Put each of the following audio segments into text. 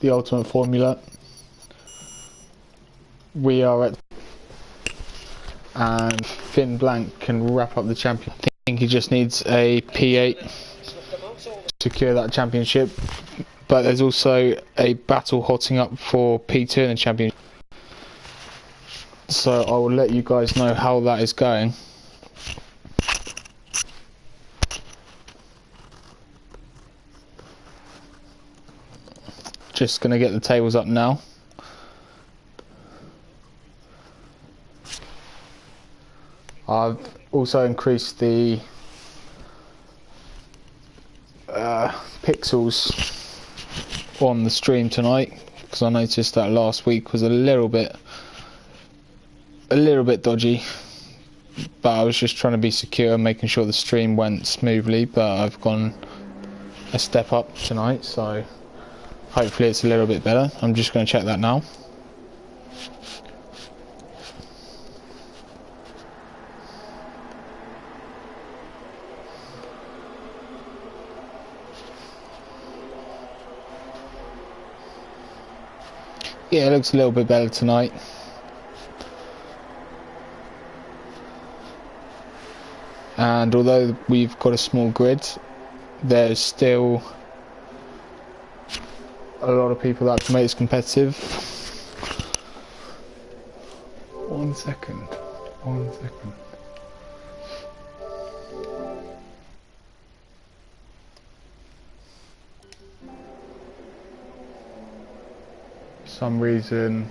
the ultimate formula. We are at, and Finn Blank can wrap up the champion. I think he just needs a P8 to secure that championship, but there's also a battle hotting up for P2 in the championship, so I will let you guys know how that is going. Just gonna get the tables up now. I've also increased the pixels on the stream tonight, because I noticed that last week was a little bit dodgy, but I was just trying to be secure, making sure the stream went smoothly, but I've gone a step up tonight, so hopefully it's a little bit better. I'm just going to check that now. Yeah, it looks a little bit better tonight. And although we've got a small grid, there's still a lot of people that can make this competitive. One second. For some reason.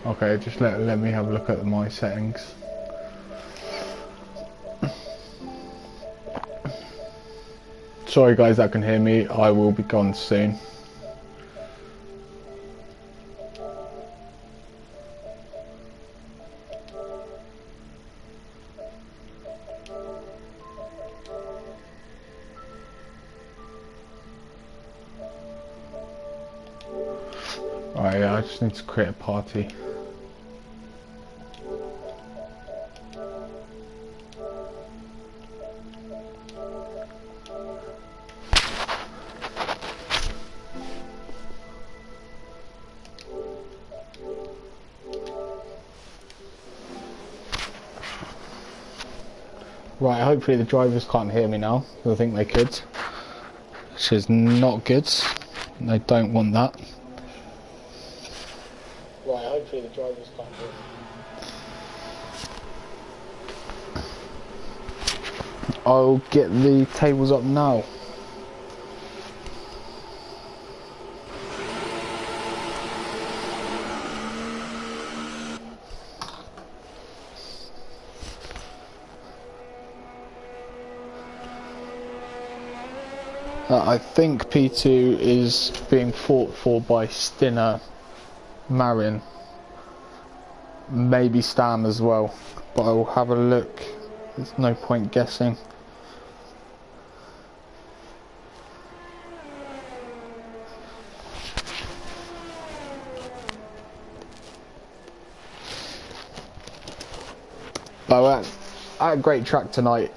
Okay, just let me have a look at my settings. Sorry guys that can hear me, I will be gone soon. Alright, yeah, I just need to create a party. Right, hopefully the drivers can't hear me now, because I think they could, which is not good. They don't want that. Right, hopefully the drivers can't hear me. I'll get the tables up now. I think P2 is being fought for by Stinner, Marin, maybe Stam as well, but I will have a look. There's no point guessing. But at a great track tonight.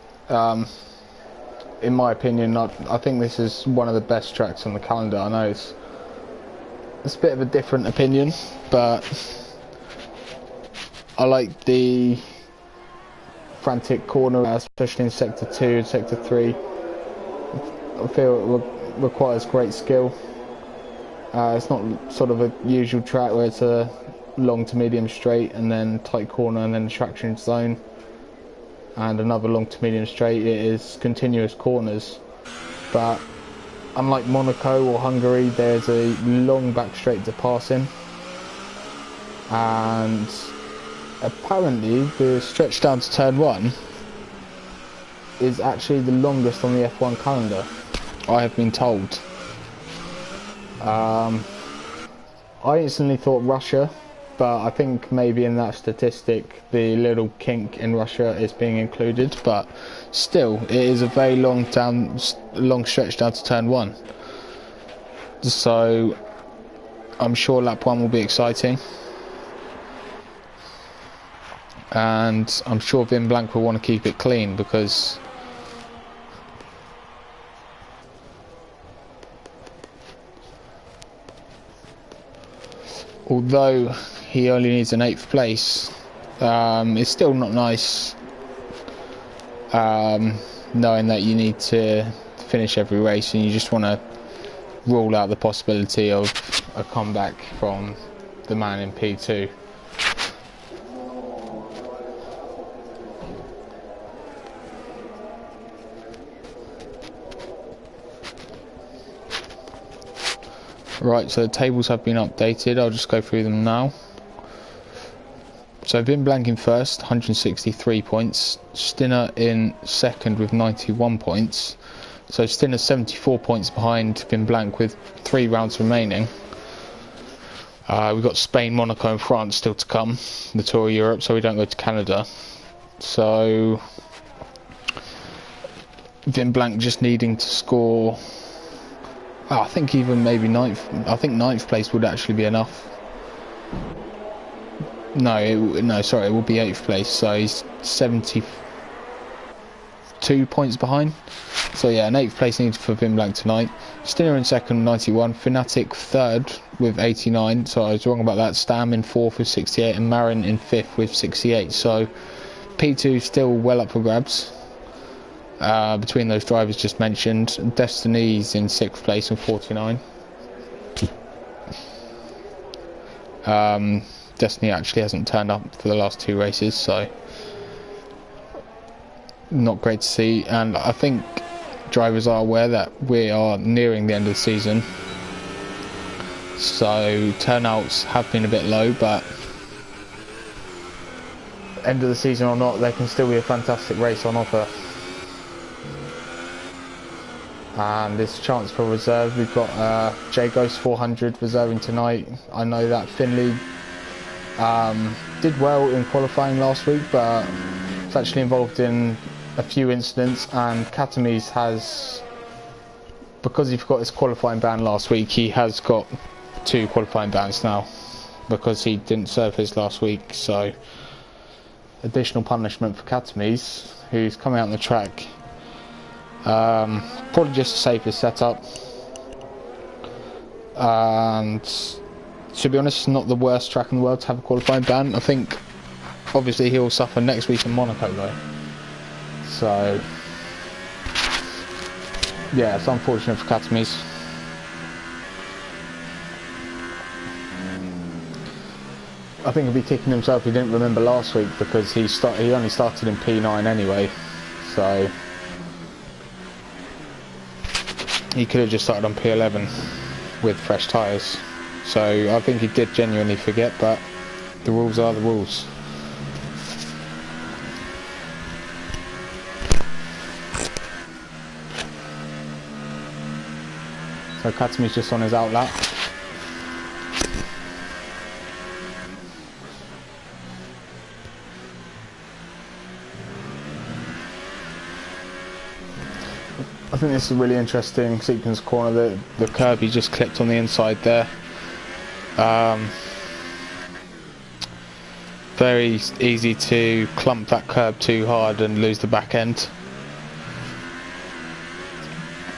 In my opinion, I think this is one of the best tracks on the calendar. I know it's a bit of a different opinion, but I like the frantic corner, especially in Sector 2 and Sector 3. I feel it requires great skill. It's not sort of a usual track where it's a long to medium straight and then tight corner and then traction zone and another long to medium straight. It is continuous corners, but unlike Monaco or Hungary, there's a long back straight to pass in, and apparently the stretch down to turn 1 is actually the longest on the F1 calendar, I have been told. I instantly thought Russia, but I think maybe in that statistic the little kink in Russia is being included, but still it is a very long stretch down to turn 1, so I'm sure lap 1 will be exciting, and I'm sure Vin Blank will want to keep it clean, because although he only needs an 8th place, it's still not nice knowing that you need to finish every race and you just want to rule out the possibility of a comeback from the man in P2. Right, so the tables have been updated. I'll just go through them now. So Vin Blank in first, 163 points. Stinner in second with 91 points. So Stinner 74 points behind Vin Blank with 3 rounds remaining. We've got Spain, Monaco and France still to come, the Tour of Europe, so we don't go to Canada. So Vin Blank just needing to score, I think even maybe 9th, I think 9th place would actually be enough. No, sorry, it will be 8th place, so he's 72 points behind. So yeah, an 8th place needed for Vin Blank tonight. Stinner in second, 91. Fnatic third with 89. So I was wrong about that. Stam in fourth with 68, and Marin in fifth with 68. So P2 still well up for grabs between those drivers just mentioned. Destiny's in 6th place with 49. Destiny actually hasn't turned up for the last 2 races, so not great to see. And I think drivers are aware that we are nearing the end of the season, so turnouts have been a bit low, but end of the season or not, there can still be a fantastic race on offer. And this chance for reserve, we've got J Ghost 400 reserving tonight. I know that Finley did well in qualifying last week, but it's actually involved in a few incidents, and Katamis has, because he forgot his qualifying ban last week, he has got 2 qualifying bans now because he didn't serve his last week. So additional punishment for Katamis, who's coming out on the track. Probably just the safest setup, and to be honest, not the worst track in the world to have a qualifying ban. I think obviously he'll suffer next week in Monaco though, so yeah, it's unfortunate for Katamis. I think he'll be kicking himself if he didn't remember last week, because he only started in P9 anyway, so he could have just started on P11 with fresh tyres. So I think he did genuinely forget, but the rules are the rules. So Katami's just on his out lap. I think this is a really interesting sequence corner. The curb he just clipped on the inside there. Very easy to clump that curb too hard and lose the back end.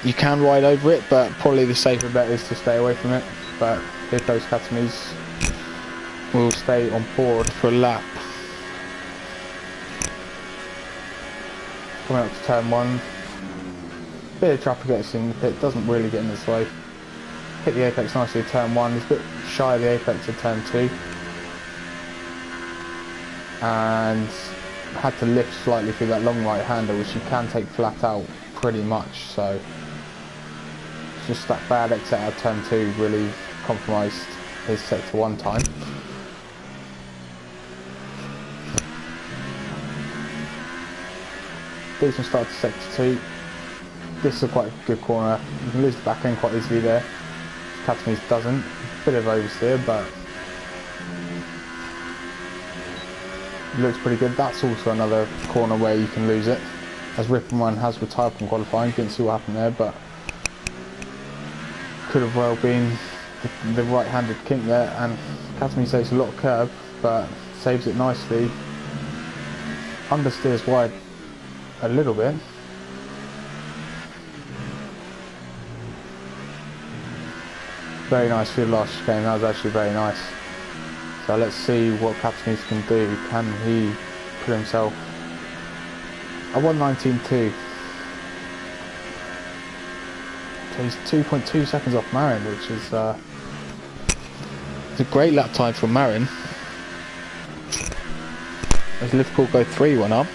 You can ride over it, but probably the safer bet is to stay away from it. But here goes Katamis. Will stay on board for a lap. Coming up to turn 1. Bit of traffic gets in the pit, doesn't really get in this way. Hit the apex nicely at turn 1, he's a bit shy of the apex at turn 2. And had to lift slightly through that long right hander, which you can take flat out pretty much, so just that bad exit out of turn 2 really compromised his sector 1 time. Decent start to sector 2. This is a quite good corner. You can lose the back end quite easily there. Katamis doesn't. Bit of oversteer, but it looks pretty good. That's also another corner where you can lose it, as Ripperman has retired from qualifying. Didn't see what happened there, but could have well been the right-handed kink there. And Katamis takes a lot of curb, but saves it nicely. Understeers wide a little bit. Very nice for the last game, that was actually very nice. So let's see what Catanese can do. Can he put himself at 1:19.2? So he's 2.2 seconds off Marin, which is it's a great lap time for Marin. As Liverpool go 3-1 up,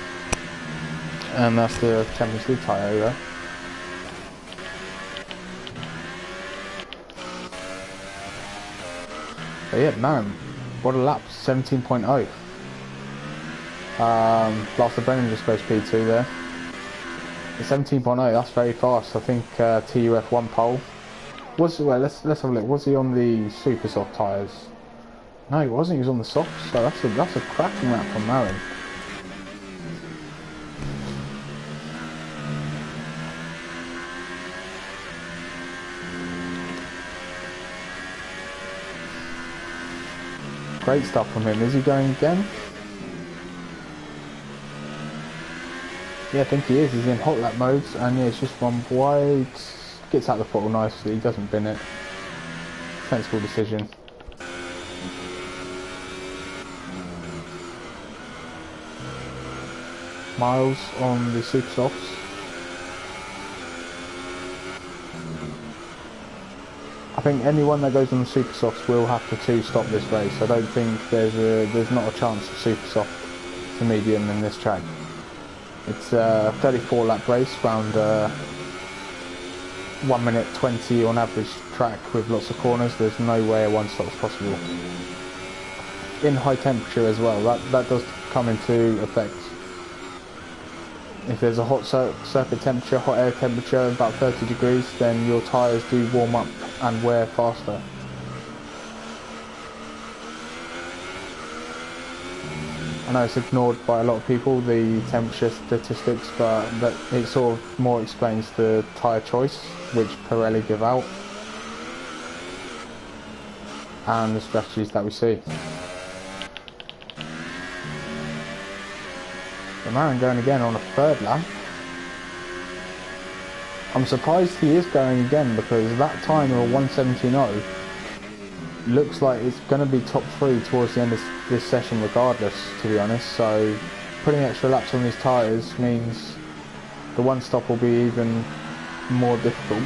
and that's the Champions League tie over. But yeah, Marin, what a lap, 17.0. Blaster Brennan just goes P2 there. The 17.0, that's very fast. I think TUF won pole. Let's have a look. Was he on the super soft tyres? No, he wasn't. He was on the softs. So that's a cracking lap from Marin. Great stuff from him. Is he going again? Yeah, I think he is. He's in hot lap modes, and yeah, it's just one wide. Gets out the throttle nicely. He doesn't bin it. Sensible decision. Miles on the super softs. I think anyone that goes on the super softs will have to two-stop this race. I don't think there's not a chance of super soft to medium in this track. It's a 34 lap race, round 1 minute 20 on average track with lots of corners. There's no way a one stop is possible. In high temperature as well, that does come into effect. If there's a hot circuit temperature, hot air temperature, about 30 degrees, then your tyres do warm up and wear faster. I know it's ignored by a lot of people, the temperature statistics, but it sort of more explains the tyre choice which Pirelli give out and the strategies that we see. Marin going again on a third lap. I'm surprised he is going again because that time of 1:17.0 looks like it's going to be top 3 towards the end of this session regardless, to be honest. So putting extra laps on these tyres means the one stop will be even more difficult.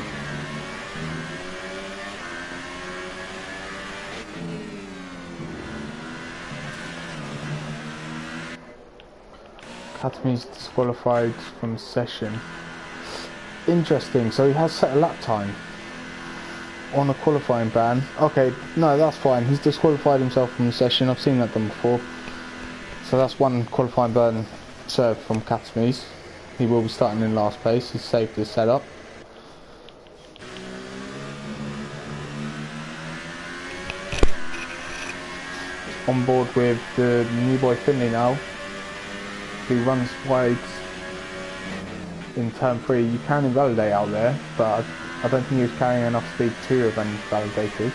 Katami's disqualified from session. Interesting, so he has set a lap time on a qualifying ban. Okay, no, that's fine. He's disqualified himself from the session. I've seen that done before. So that's one qualifying ban served from Katami's. He will be starting in last place. He's saved his setup. On board with the new boy Finley now, who runs wide in turn 3. You can invalidate out there, but I don't think he was carrying enough speed to have invalidated.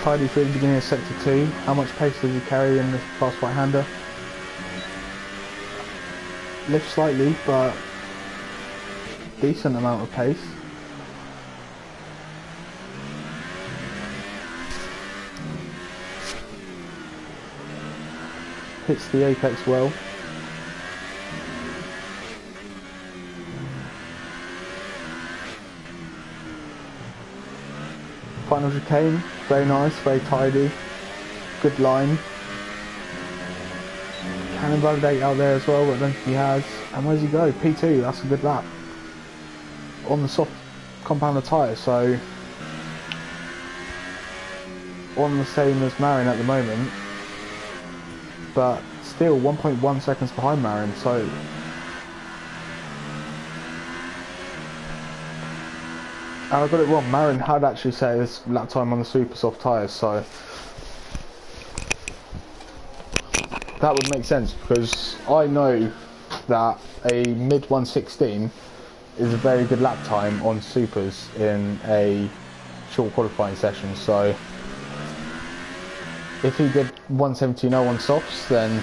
Tidy through the beginning of sector 2. How much pace does he carry in the fast right-hander? Lift slightly, but decent amount of pace. Hits the apex well. Final chicane, very nice, very tidy, good line. Can invalidate out there as well, but I don't think he has. And where does he go? P2, that's a good lap. On the soft compounder tyre, so on the same as Marin at the moment, but still 1.1 seconds behind Marin, so and I got it wrong. Marin had actually set his lap time on the super soft tyres, so that would make sense because I know that a mid 1:16 is a very good lap time on supers in a short qualifying session. So if he did 1:17.0 on softs, then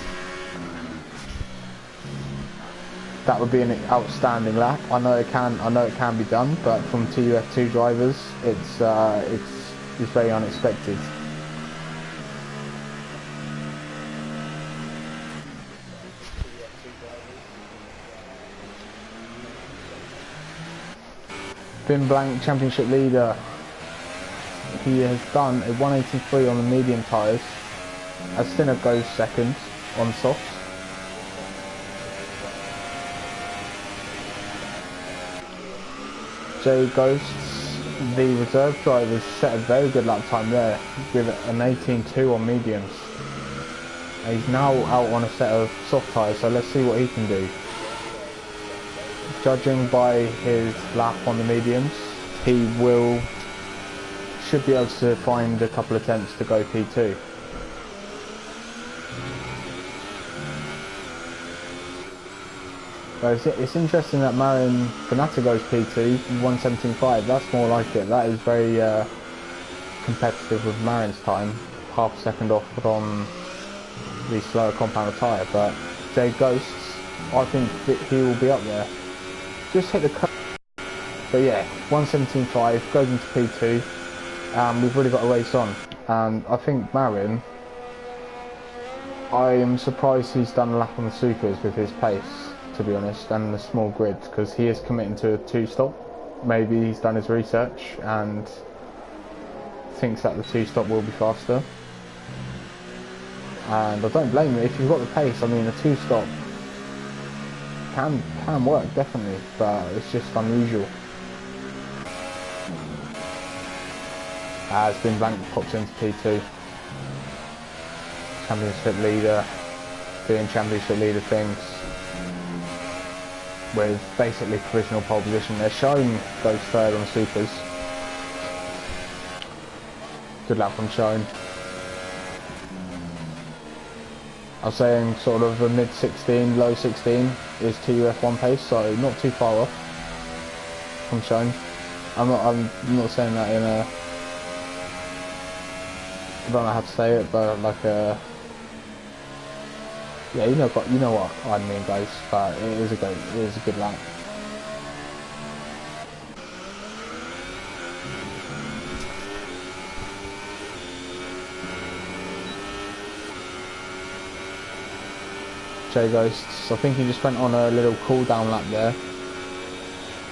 that would be an outstanding lap. I know it can be done, but from TUF2 drivers, it's very unexpected. Bin Blank championship leader. He has done a 183 on the medium tyres as Sinner goes second on softs. Jay Ghosts, the reserve drivers, set a very good lap time there with an 18.2 on mediums. He's now out on a set of soft tyres, so let's see what he can do. Judging by his lap on the mediums, he should be able to find a couple of attempts to go P2. But it's interesting that Marin Fernata goes P2, 1:17.5. That's more like it. That is very competitive with Marin's time, half a second off on the slower compound tyre. But Jay Ghosts, I think that he will be up there. Just hit the curve. But yeah, 1:17.5 goes into P2. We've really got a race on, and I think Marin, I am surprised he's done a lap on the supers with his pace, to be honest, and the small grid, because he is committing to a 2-stop. Maybe he's done his research and thinks that the 2-stop will be faster, and I don't blame him. If you've got the pace, I mean, a 2-stop can work definitely, but it's just unusual. As Bin Blank pops into P2. Championship leader, doing championship leader things with basically provisional pole position. They're shown goes third on supers. Good lap from Shown. I was saying sort of a mid 16, low 16 is TUF1 pace, so not too far off from Shown. I'm not saying that in a, I don't know how to say it, but like a, yeah, you know what I mean, guys. But it is a good lap. Jay Ghosts, I think he just went on a little cool down lap there.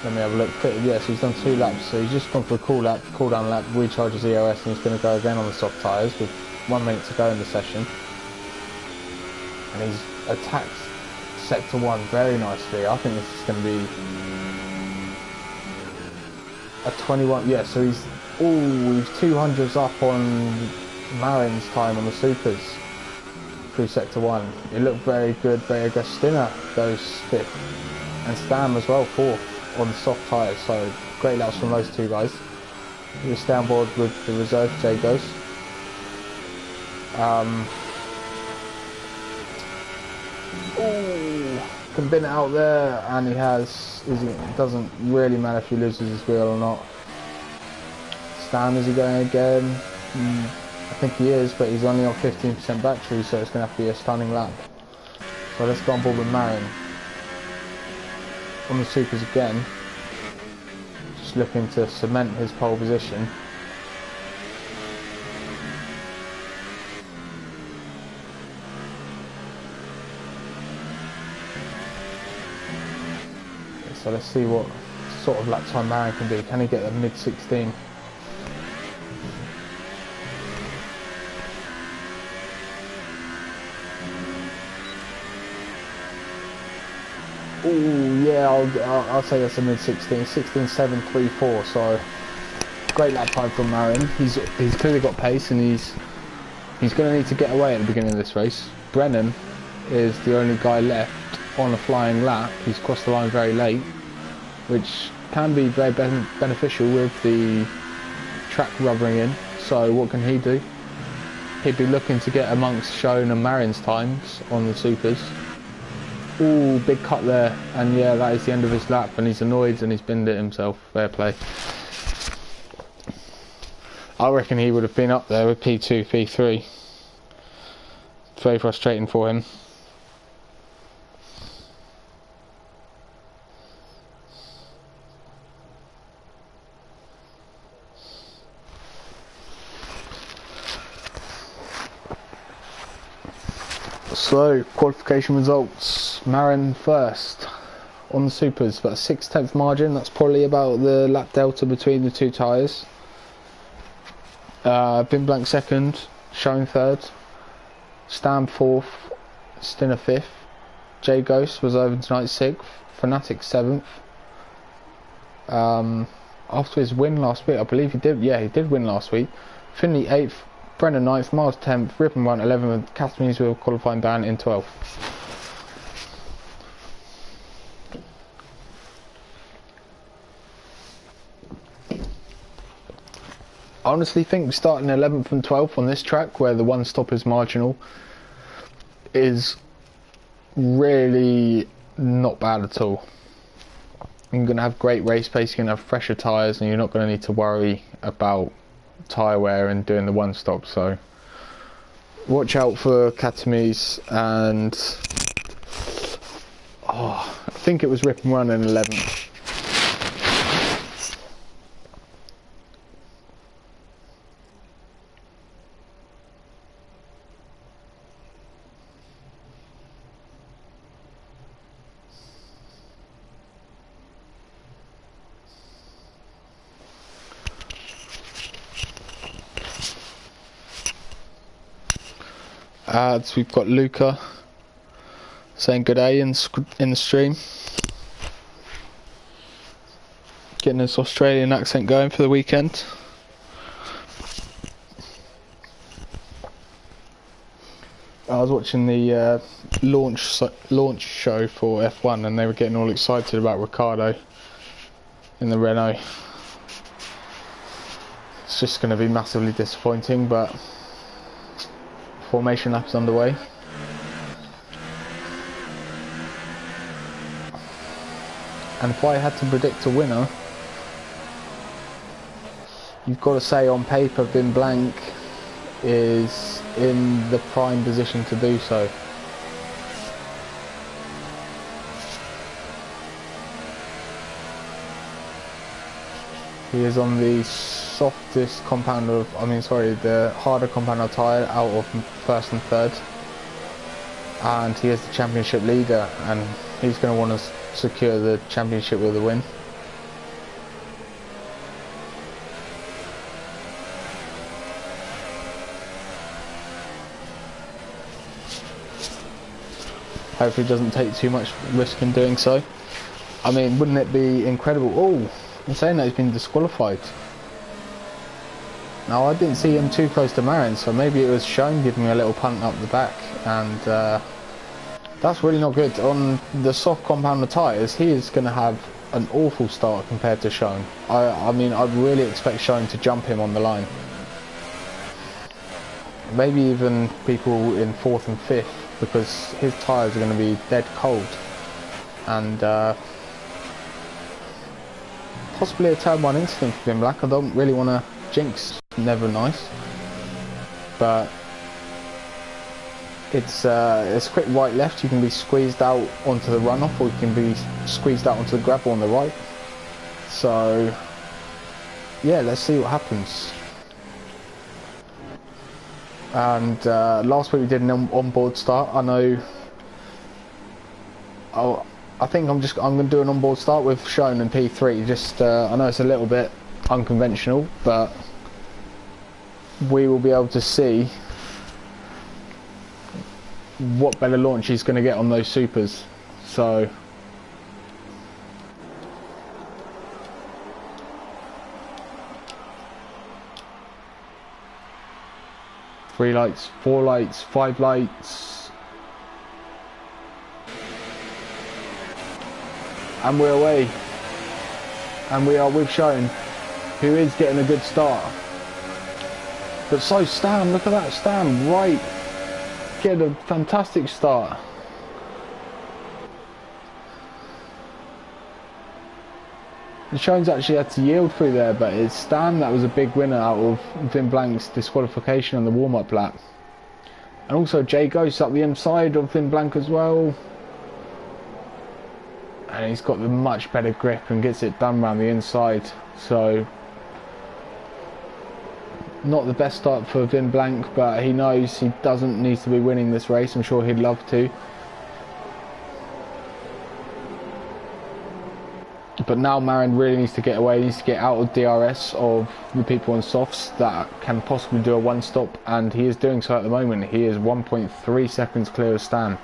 Let me have a look. Yes, he's done 2 laps, so he's just gone for a cool down lap, recharges EOS, and he's going to go again on the soft tyres with 1 minute to go in the session. And he's attacked sector 1 very nicely. I think this is going to be a 21. Yeah, so he's 200s up on Marin's time on the supers through sector 1. It looked very good, very aggressive. Stinner goes 5th, and Stam as well 4th on the soft tyres. So great laps from those 2 guys. We'll stay on board with the reserve Jay Ghost. Can bin it out there, and he has. It doesn't really matter if he loses his wheel or not. Stam, is he going again? I think he is, but he's only on 15% battery, so it's going to have to be a stunning lap. So let's go on board with Marin on the supers again, just looking to cement his pole position. So let's see what sort of lap time Marin can do. Can he get a mid 16? Oh yeah, I'll say that's a mid 16, 16.734. So great lap time from Marin. He's clearly got pace, and he's going to need to get away at the beginning of this race. Brennan is the only guy left on a flying lap. He's crossed the line very late, which can be very beneficial with the track rubbering in. So what can he do? He'd be looking to get amongst Shown and Marin's times on the supers. Ooh, big cut there, and yeah, that is the end of his lap, and he's annoyed and he's binned it himself. Fair play. I reckon he would have been up there with P2, P3. Very frustrating for him. So, qualification results. Marin first on the supers, about a 6/10 margin. That's probably about the lap delta between the two tyres. Vin Blank second, Showing third, Stam fourth, Stinner fifth, J Ghost was over tonight sixth, Fnatic seventh. After his win last week, I believe he did. Yeah, he did win last week. Finley 8th, Brendan 9th, Miles 10th, Rippon 1 11th, Catamese with a qualifying ban in 12th. I honestly think starting 11th and 12th on this track, where the one stop is marginal, is really not bad at all. You're going to have great race pace, you're going to have fresher tyres, and you're not going to need to worry about tyre wear and doing the one stop. So watch out for Catamese and I think it was Rippon 1 and 11th. So we've got Luca saying good day in the stream, getting his Australian accent going for the weekend. I was watching the launch show for F1 and they were getting all excited about Ricciardo in the Renault. It's just going to be massively disappointing, but formation lap is underway. And if I had to predict a winner, you've got to say on paper Vin Blank is in the prime position to do so. He is on the softest compound of, the harder compound of tyre out of first and third, and he is the championship leader, and he's going to want to secure the championship with a win. Hopefully he doesn't take too much risk in doing so. I mean, wouldn't it be incredible? Oh, in saying that, he's been disqualified. Now, I didn't see him too close to Marin, so maybe it was Shone giving me a little punt up the back, and that's really not good. On the soft compound of tyres, he is going to have an awful start compared to Shone. I mean, I'd really expect Shone to jump him on the line. Maybe even people in 4th and 5th, because his tyres are going to be dead cold. And possibly a turn 1 incident for Vin Blank. I don't really want to jinx, never nice. But it's a quick right left, you can be squeezed out onto the runoff, or you can be squeezed out onto the gravel on the right. So yeah, let's see what happens. And last week we did an onboard start. I know. I think I'm going to do an onboard start with Shone and P3. Just I know it's a little bit unconventional, but we will be able to see what better launch he's going to get on those supers. So three lights, 4 lights, 5 lights, and we're away, and we are with Shone, who is getting a good start. But so Stam, look at that, Stam right, get a fantastic start. The Shone's actually had to yield through there, but it's Stam that was a big winner out of Vin Blank's disqualification on the warm-up lap. And also J Ghost up the inside of Vin Blank as well. And he's got the much better grip and gets it done around the inside. So Not the best start for Vin Blank, but he knows he doesn't need to be winning this race. I'm sure he'd love to. But now Marin really needs to get away, he needs to get out of DRS of the people on softs that can possibly do a one stop, and he is doing so at the moment. He is 1.3 seconds clear of Stan.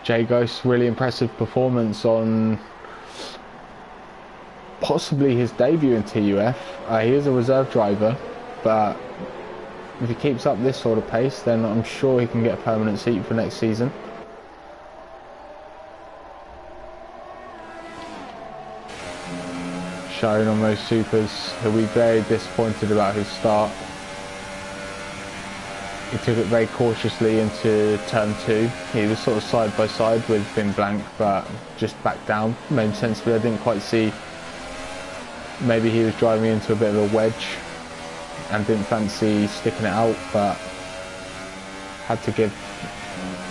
Jay Ghost, really impressive performance on possibly his debut in TUF. He is a reserve driver, but if he keeps up this sort of pace, then I'm sure he can get a permanent seat for next season. Shown on those supers, he'll be very disappointed about his start. He took it very cautiously into turn 2. He was sort of side by side with Vin Blank, but just backed down. Made sense, but I didn't quite see. Maybe he was driving into a bit of a wedge and didn't fancy sticking it out, but had to give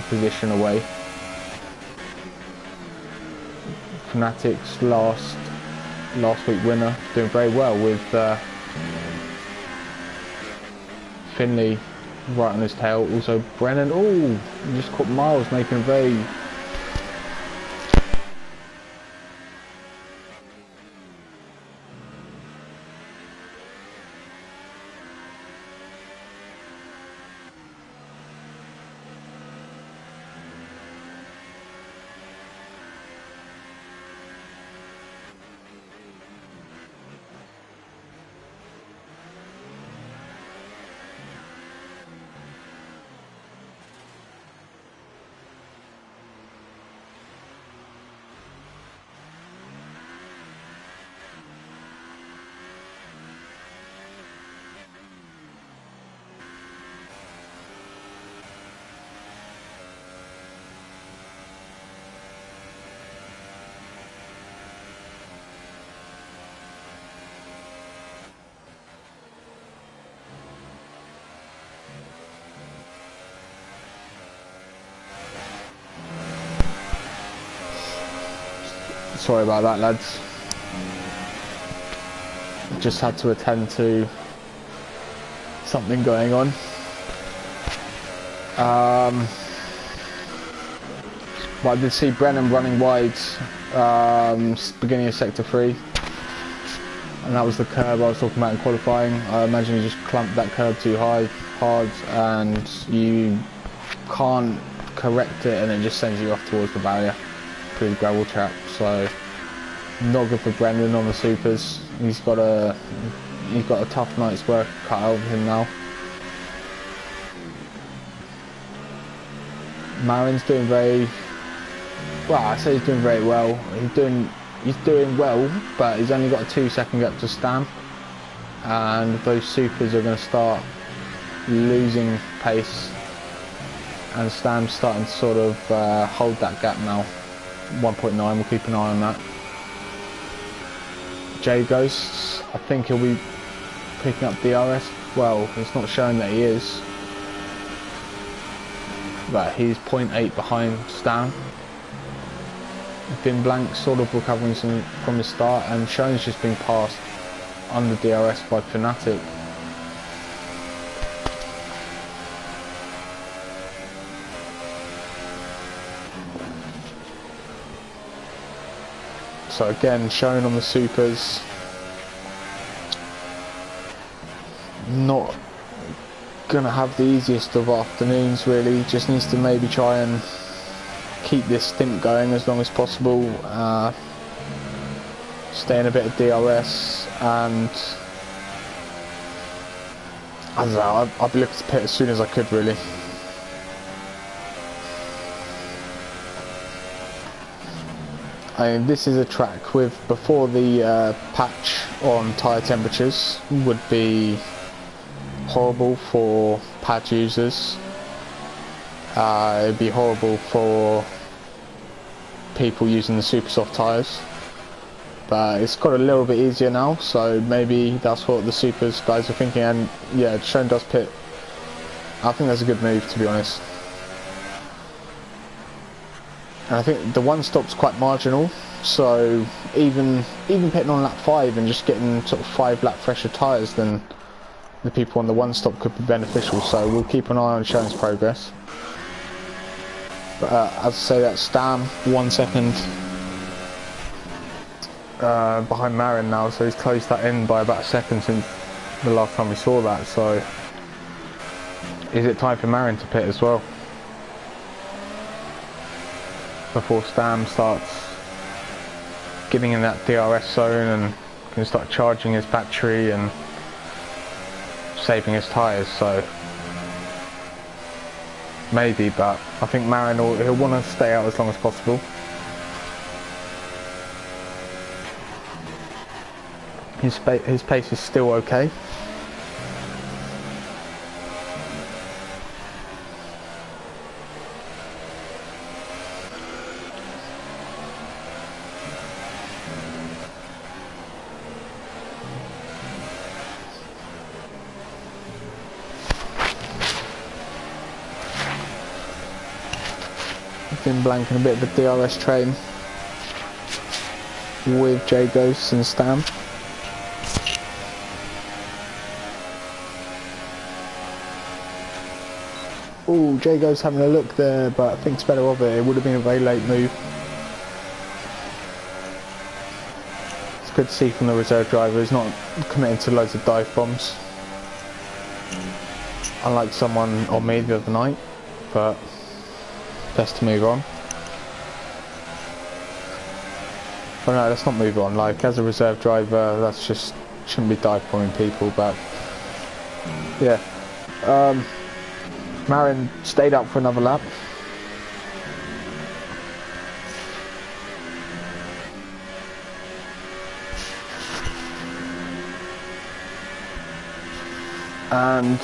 position away. Fanatics last week winner, doing very well with Finley right on his tail. Also Brennan, oh, just caught Miles making a very sorry about that, lads. Just had to attend to something going on. But I did see Brennan running wide beginning of sector 3, and that was the curb I was talking about in qualifying. I imagine you just clumped that curb too hard, and you can't correct it, and it just sends you off towards the barrier through the gravel trap. So not good for Brendan on the supers. He's got a tough night's work cut out of him now. Marin's doing very well. I say he's doing very well. He's doing well, but he's only got a 2-second gap to Stan, and those supers are going to start losing pace, and Stan's starting to sort of hold that gap now. 1.9, we'll keep an eye on that. J Ghosts, I think he'll be picking up DRS. Well, it's not showing that he is, but he's 0.8 behind Stan. Vin Blank sort of recovering from his start, and Shone's just been passed under DRS by Fnatic. So again, Shone on the supers, not gonna have the easiest of afternoons really. Just needs to maybe try and keep this stint going as long as possible, stay in a bit of DRS, and I don't know, I'll be looking to pit as soon as I could really. I mean, this is a track with, before the patch on tyre temperatures, would be horrible for pad users. It'd be horrible for people using the super soft tyres, but it's got a little bit easier now, so maybe that's what the supers guys are thinking. And yeah, Shone does pit. I think that's a good move, to be honest. And I think the one stop's quite marginal, So even pitting on lap 5 and just getting sort of 5 lap fresher tyres than the people on the one stop could be beneficial. So we'll keep an eye on Sharon's progress. But as I say, that's Stam 1 second behind Marin now, so he's closed that in by about a second since the last time we saw that. So is it time for Marin to pit as well before Stam starts getting in that DRS zone and can start charging his battery and saving his tyres? So maybe, but I think Marin he'll want to stay out as long as possible. His pace is still okay. Been blanking a bit of a DRS train with J Ghosts and Stam. Ooh, J Ghosts having a look there, but thinks better of it. It would have been a very late move. It's good to see from the reserve driver. He's not committing to loads of dive bombs, unlike someone on me the other night, but best to move on. But no, let's not move on. Like, as a reserve driver, that's just shouldn't be dive bombing people. But yeah, Marin stayed up for another lap. And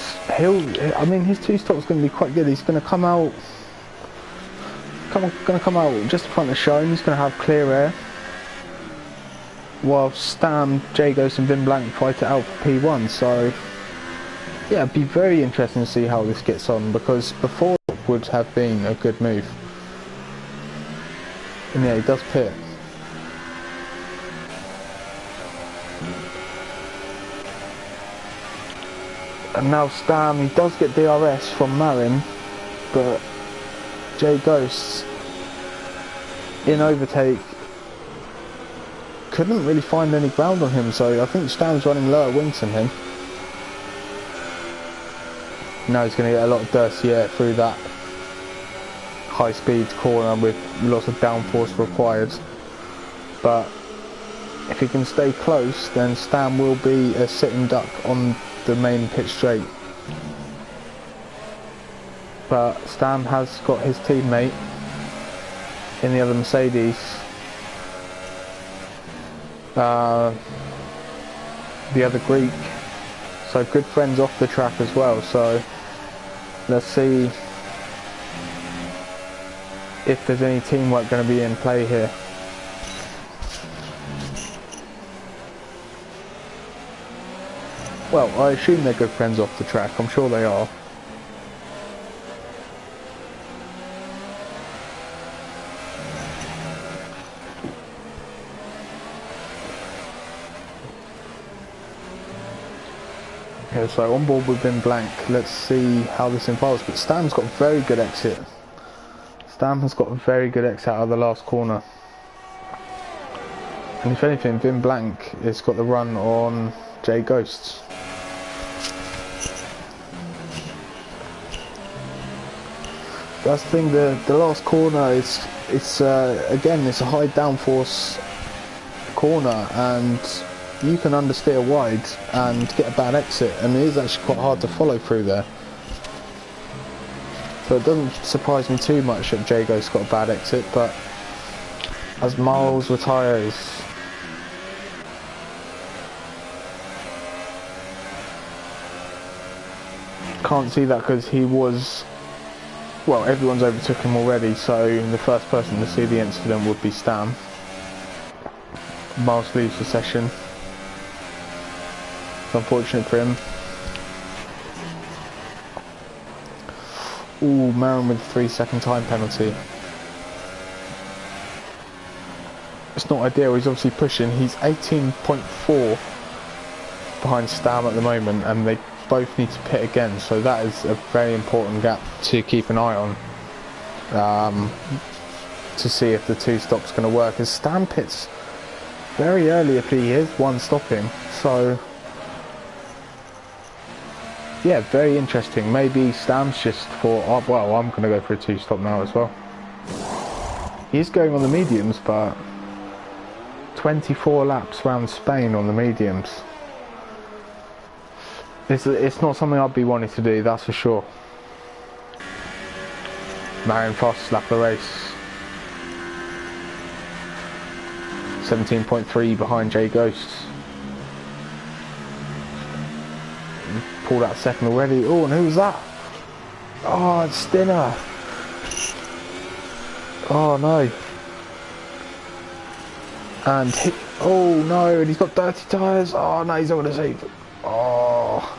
I mean, his two stops going to be quite good. He's going to come out just in front of Shone. He's going to have clear air, while Stam, Jagos and Vin Blank fight it out for P1. So yeah, it'd be very interesting to see how this gets on, because before it would have been a good move. And yeah, he does pit. And now Stam, he does get DRS from Marin, but J Ghosts in overtake couldn't really find any ground on him, so I think Stam's running lower wings than him. Now he's going to get a lot of dirty air through that high speed corner with lots of downforce required, but if he can stay close, then Stam will be a sitting duck on the main pit straight. But Stam has got his teammate in the other Mercedes, the other Greek, so good friends off the track as well. So let's see if there's any teamwork going to be in play here. Well, I assume they're good friends off the track. I'm sure they are. Okay, so on board with Vin Blank. Let's see how this involves. But Stam's got a very good exit. Stam has got a very good exit out of the last corner. And if anything, Vin Blank has got the run on J Ghosts. That's the thing, the last corner is, again, it's a high downforce corner, and you can understeer wide and get a bad exit, and it is actually quite hard to follow through there. So it doesn't surprise me too much that Jago's got a bad exit, but as Miles retires, can't see that because he was, well, everyone's overtook him already, so the first person to see the incident would be Stam. Miles leaves the session. It's unfortunate for him. Ooh, Marin with a 3-second time penalty. it's not ideal. He's obviously pushing. He's 18.4 behind Stam at the moment, and they both need to pit again, so that is a very important gap to keep an eye on, to see if the 2 stop's going to work, as Stam pits very early if he is 1 stopping. So yeah, very interesting. Maybe Stam's just thought, oh, well, I'm going to go for a 2 stop now as well. He's going on the mediums, but 24 laps around Spain on the mediums. It's not something I'd be wanting to do, that's for sure. Marion Frost lap of the race. 17.3 behind Jay Ghosts. Pulled out second already. Oh, and who's that? Oh, it's Stinner. Oh no. And oh no, and he's got dirty tyres. Oh no, he's not going to save it. Oh.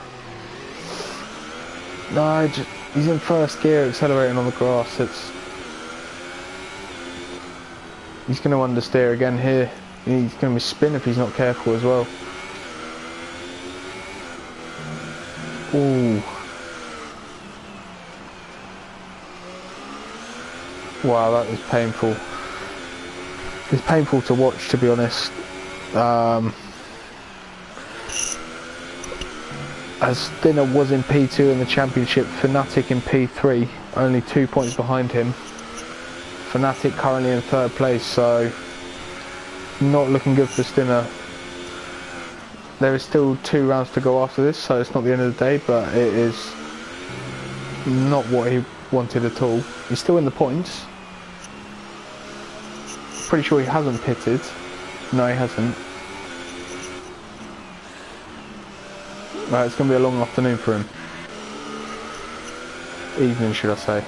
No, he's in first gear, accelerating on the grass. He's going to understeer again here. He's going to be spin if he's not careful as well. Ooh. Wow, that was painful. It's painful to watch, to be honest. As Dinner was in P2 in the championship, Fnatic in P3, only 2 points behind him. Fnatic currently in 3rd place, so not looking good for Stinner. There is still 2 rounds to go after this, so it's not the end of the day, but it is not what he wanted at all. He's still in the points. Pretty sure he hasn't pitted. No, he hasn't. It's going to be a long afternoon for him. Evening, should I say.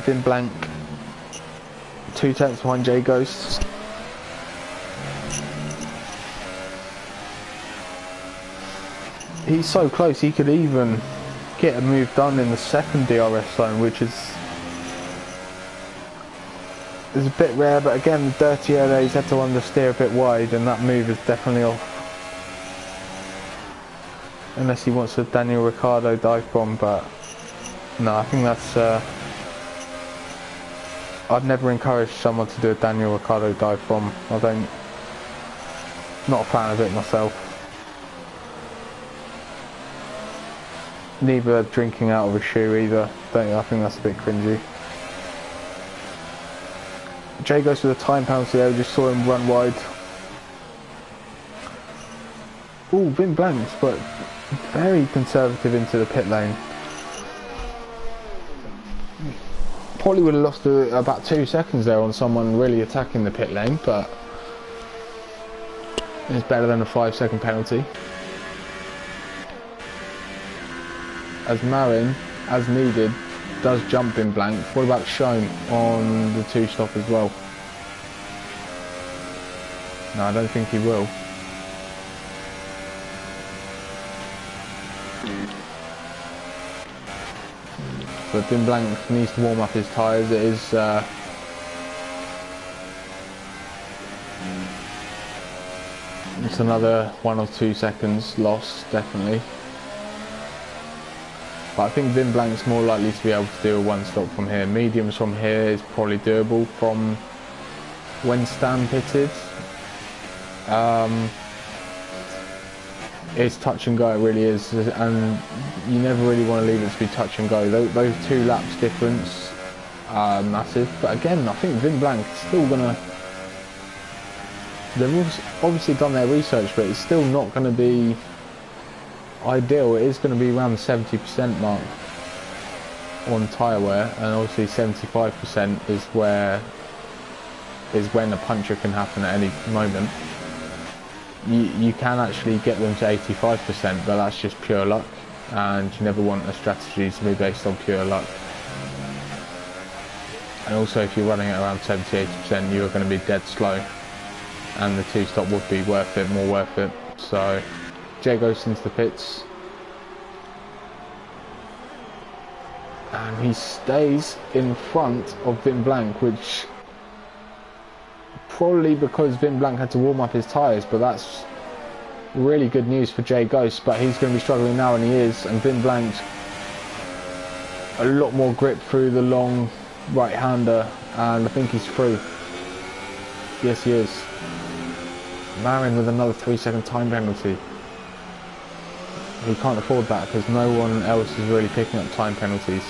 Vin Blank, 2 tenths behind Jay Ghosts. He's so close, he could even get a move done in the 2nd DRS zone, which is a bit rare, but again, the dirty air there, he's had to understeer a bit wide, and that move is definitely off. Unless he wants a Daniel Ricciardo dive bomb, but no, I think that's I'd never encourage someone to do a Daniel Ricciardo dive bomb. Not a fan of it myself. Neither drinking out of a shoe either. I think that's a bit cringy. Jay goes with a time penalty there, we just saw him run wide. Ooh, Vin Blanks, but very conservative into the pit lane. Probably would have lost about 2 seconds there on someone really attacking the pit lane, but it's better than a 5-second penalty. As Marin, as needed, does jump in blank. What about Shone on the 2 stop as well? No, I don't think he will. But Vin Blank needs to warm up his tyres. It is it's another 1 or 2 seconds lost, definitely. But I think Vin Blank's more likely to be able to do a 1 stop from here. Mediums from here is probably doable from when Stan pitted. It's touch and go, it really is, and you never really want to leave it to be touch and go. Those 2 laps difference are massive, but again, I think Vin Blank is still gonna. They've obviously done their research, but it's still not going to be ideal. It is going to be around the 70% mark on tyre wear, and obviously 75% is when a puncture can happen at any moment. You can actually get them to 85%, but that's just pure luck, and you never want a strategy to be based on pure luck. And also, if you're running at around 70-80%, you're going to be dead slow, and the 2 stop would be worth it, more worth it. So Jay goes into the pits, and he stays in front of Vin Blank, which probably because Vin Blanc had to warm up his tyres, but that's really good news for Jay Ghost. But he's going to be struggling now, and he is. And Vin Blanc's a lot more grip through the long right-hander, and I think he's through. Yes, he is. Marin with another 3-second time penalty. He can't afford that because no one else is really picking up time penalties.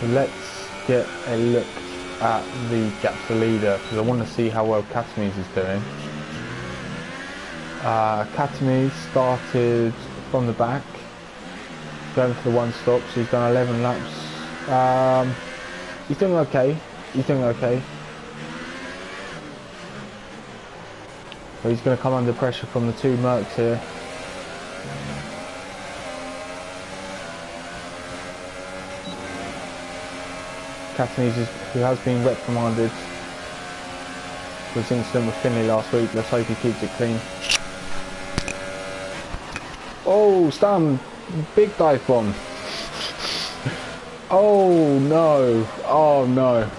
Let's get a look at the gap to leader because I want to see how well Katames is doing. Katames started from the back, going for the one stop, so he's done 11 laps. He's doing okay. He's doing okay. But he's going to come under pressure from the two Mercs here. Katames, who has been reprimanded for his incident with Finley last week, let's hope he keeps it clean. Oh, Stam, big dive bomb. Oh no, oh no,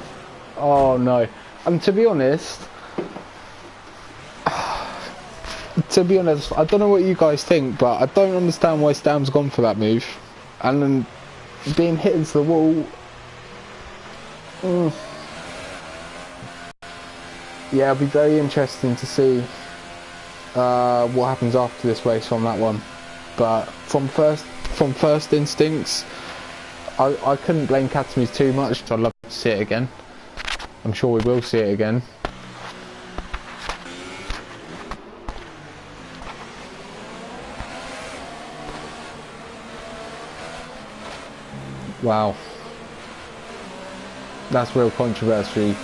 oh no. And to be honest, I don't know what you guys think, but I don't understand why Stam's gone for that move. And then being hit into the wall. Yeah, it'll be very interesting to see what happens after this race on that one. But from first instincts, I couldn't blame Katames too much. I'd love to see it again. I'm sure we will see it again. Wow. That's real controversy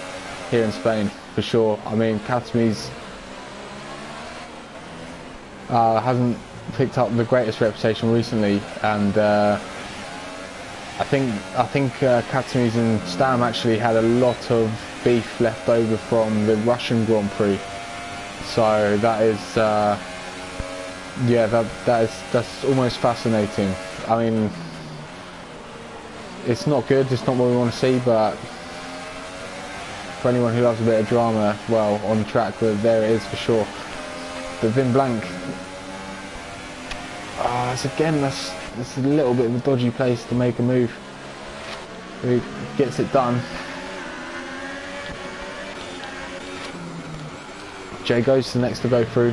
here in Spain, for sure. I mean, Katames hasn't picked up the greatest reputation recently, and I think Katames and Stam actually had a lot of beef left over from the Russian Grand Prix. So that is, yeah, that's almost fascinating. I mean, it's not good. It's not what we want to see, but for anyone who loves a bit of drama, well, on track, there it is for sure. But Vin Blanc, that's a little bit of a dodgy place to make a move. He gets it done. Jay Ghost the next to go through.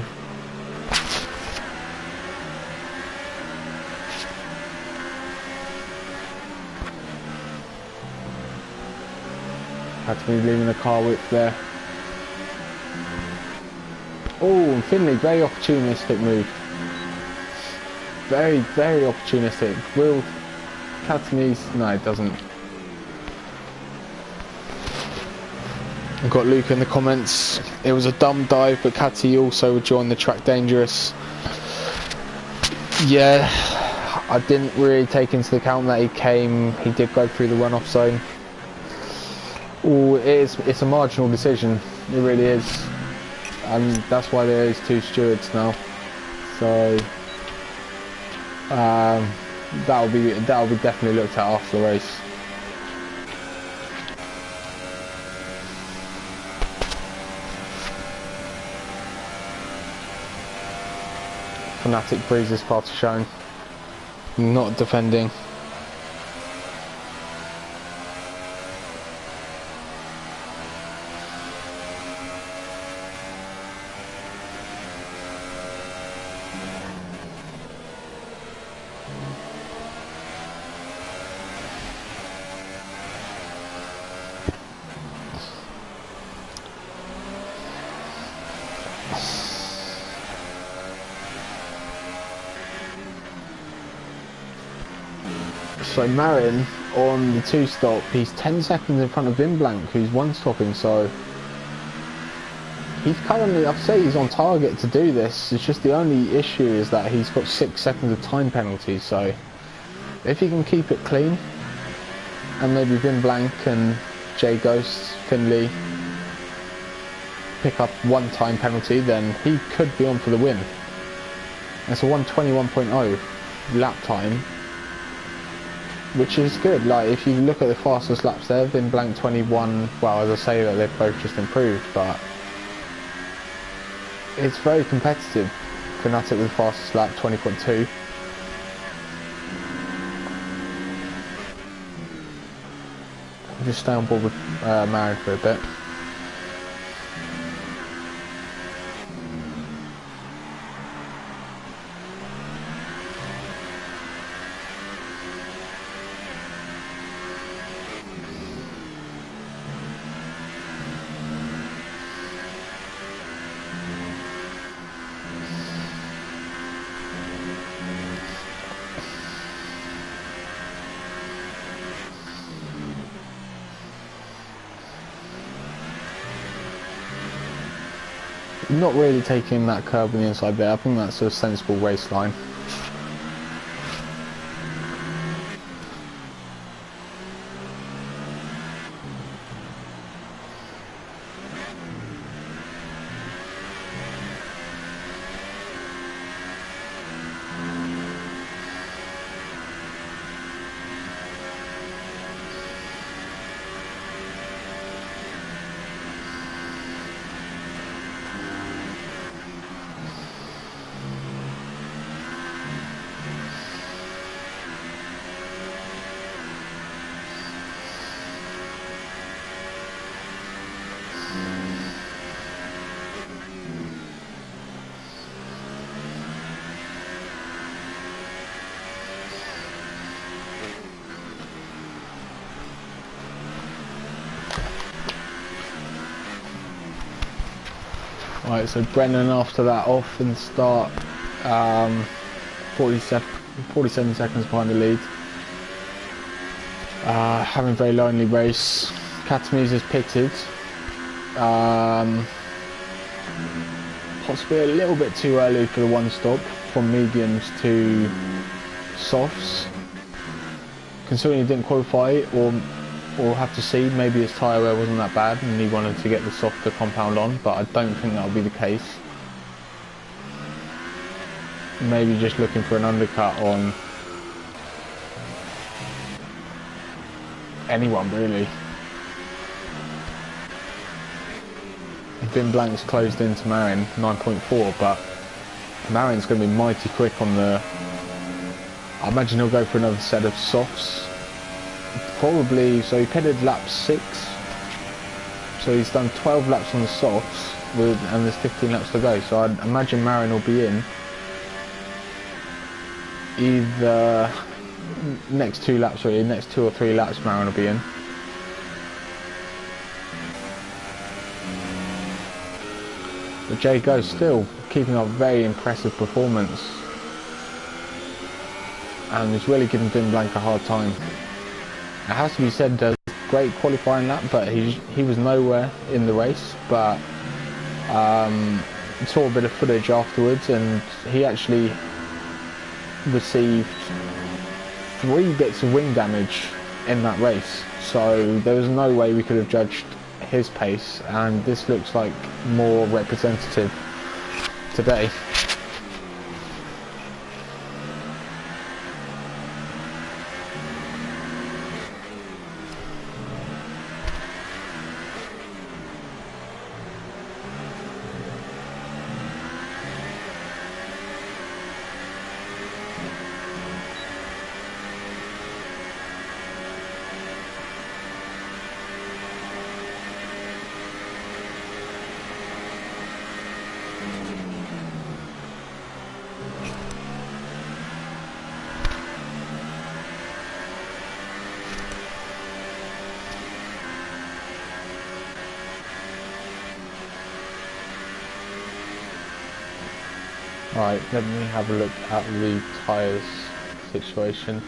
Had to be leaving the car whip there. Oh, and Finley, very opportunistic move. Very, very opportunistic. Will Katames? No, it doesn't. I've got Luke in the comments. It was a dumb dive, but Kati also would join the track dangerous. Yeah, I didn't really take into account that he did go through the runoff zone. Oh, it's a marginal decision. It really is, and that's why there is two stewards now. So that'll be definitely looked at after the race. Fanatic breezes part shown, not defending. So Marin on the two stop, he's 10 seconds in front of Vin Blanc, who's one stopping, so he's currently, I'd say he's on target to do this. It's just the only issue is that he's got 6 seconds of time penalty, so if he can keep it clean, and maybe Vin Blanc and Jay Ghost, Finley pick up 1 time penalty, then he could be on for the win. It's a 1:21.0 lap time, which is good. Like, if you look at the fastest laps there, then blank 21. Well, as I say that they've both just improved, but it's very competitive. Fnatic with the fastest lap, 20.2. Just stay on board with Marin for a bit. Not really taking that curve on the inside there. I think that's a sensible race line. Right, so Brennan after that off and start, 47 seconds behind the lead. Having a very lonely race. Katamise is pitted. Possibly a little bit too early for the one stop from mediums to softs. Considering he didn't qualify, or we'll have to see, maybe his tyre wear wasn't that bad and he wanted to get the softer compound on, but I don't think that'll be the case. Maybe just looking for an undercut on anyone really. Bin Blank's closed into Marin, 9.4, but Marin's going to be mighty quick on the... I imagine he'll go for another set of softs. Probably, so he pitted lap 6, so he's done 12 laps on the softs, and there's 15 laps to go, so I'd imagine Marin will be in either next 2 laps, or next 2 or 3 laps Marin will be in. But Jay Go still keeping up a very impressive performance, and he's really giving Bin Blank a hard time. It has to be said, does great qualifying lap, but he was nowhere in the race. But saw a bit of footage afterwards, and he actually received 3 bits of wing damage in that race. So there was no way we could have judged his pace, and this looks like more representative today. Right, let me have a look at the tyres situation.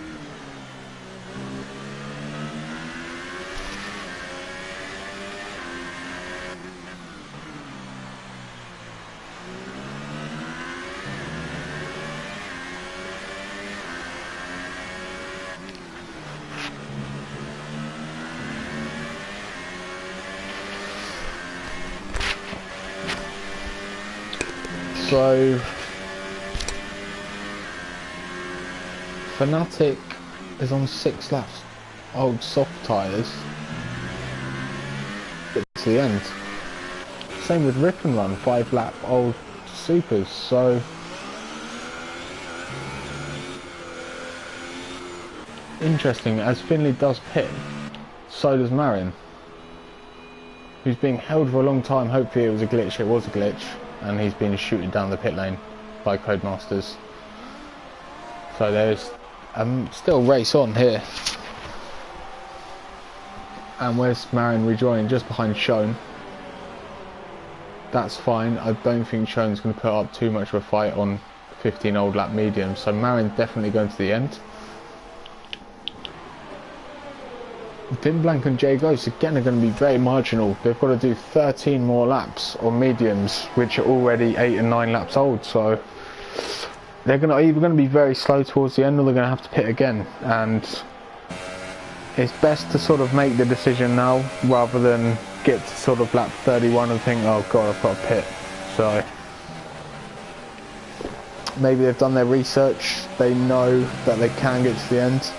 So Fnatic is on 6 laps. Old soft tyres. Get to the end. Same with Rip and Run, 5 lap old supers. So interesting, as Finley does pit, so does Marin, who's being held for a long time. Hopefully it was a glitch. It was a glitch, and he's been shooted down the pit lane by Codemasters. So there's still race on here. And where's Marin rejoining? Just behind Shone. That's fine. I don't think Shone's going to put up too much of a fight on 15 old lap mediums. So Marin's definitely going to the end. Vin Blank and Jay Ghost again are going to be very marginal. They've got to do 13 more laps on mediums, which are already 8 and 9 laps old. So they're going to either going to be very slow towards the end, or they're going to have to pit again. And it's best to sort of make the decision now, rather than get to sort of lap 31 and think, oh god, I've got to pit. So maybe they've done their research. They know that they can get to the end.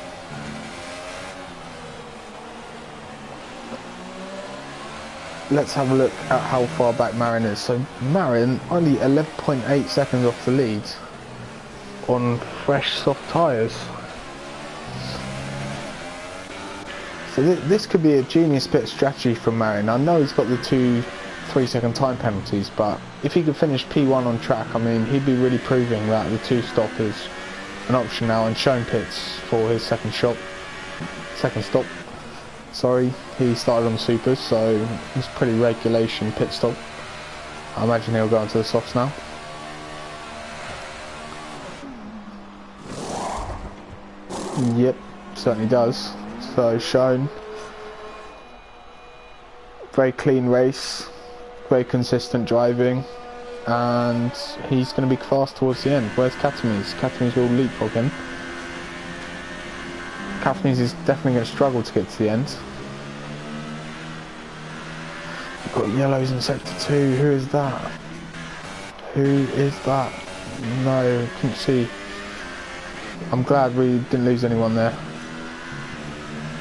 Let's have a look at how far back Marin is. So Marin only 11.8 seconds off the lead on fresh soft tyres. So this could be a genius pit strategy from Marin. I know he's got the 2-3 second time penalties, but if he could finish P1 on track, I mean, he'd be really proving that the 2 stop is an option now, and Shone pits for his second stop. Sorry, he started on the supers, so it's pretty regulation pit stop. I imagine he'll go into the softs now. Yep, certainly does. So Shone, very clean race, very consistent driving, and he's going to be fast towards the end. Where's Katamise? Katamise will leapfrog him. Katamise is definitely going to struggle to get to the end. We've got yellows in sector 2. Who is that? Who is that? No, couldn't see. I'm glad we didn't lose anyone there,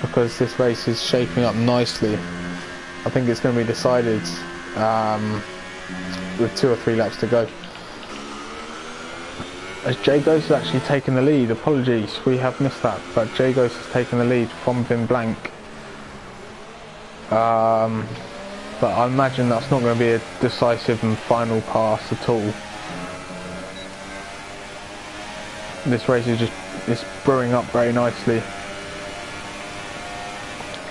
because this race is shaping up nicely. I think it's going to be decided with 2 or 3 laps to go. As Jay Ghost has actually taken the lead. Apologies, we have missed that, but Jay Ghost has taken the lead from Vin Blank. But I imagine that's not going to be a decisive and final pass at all. This race is it's brewing up very nicely.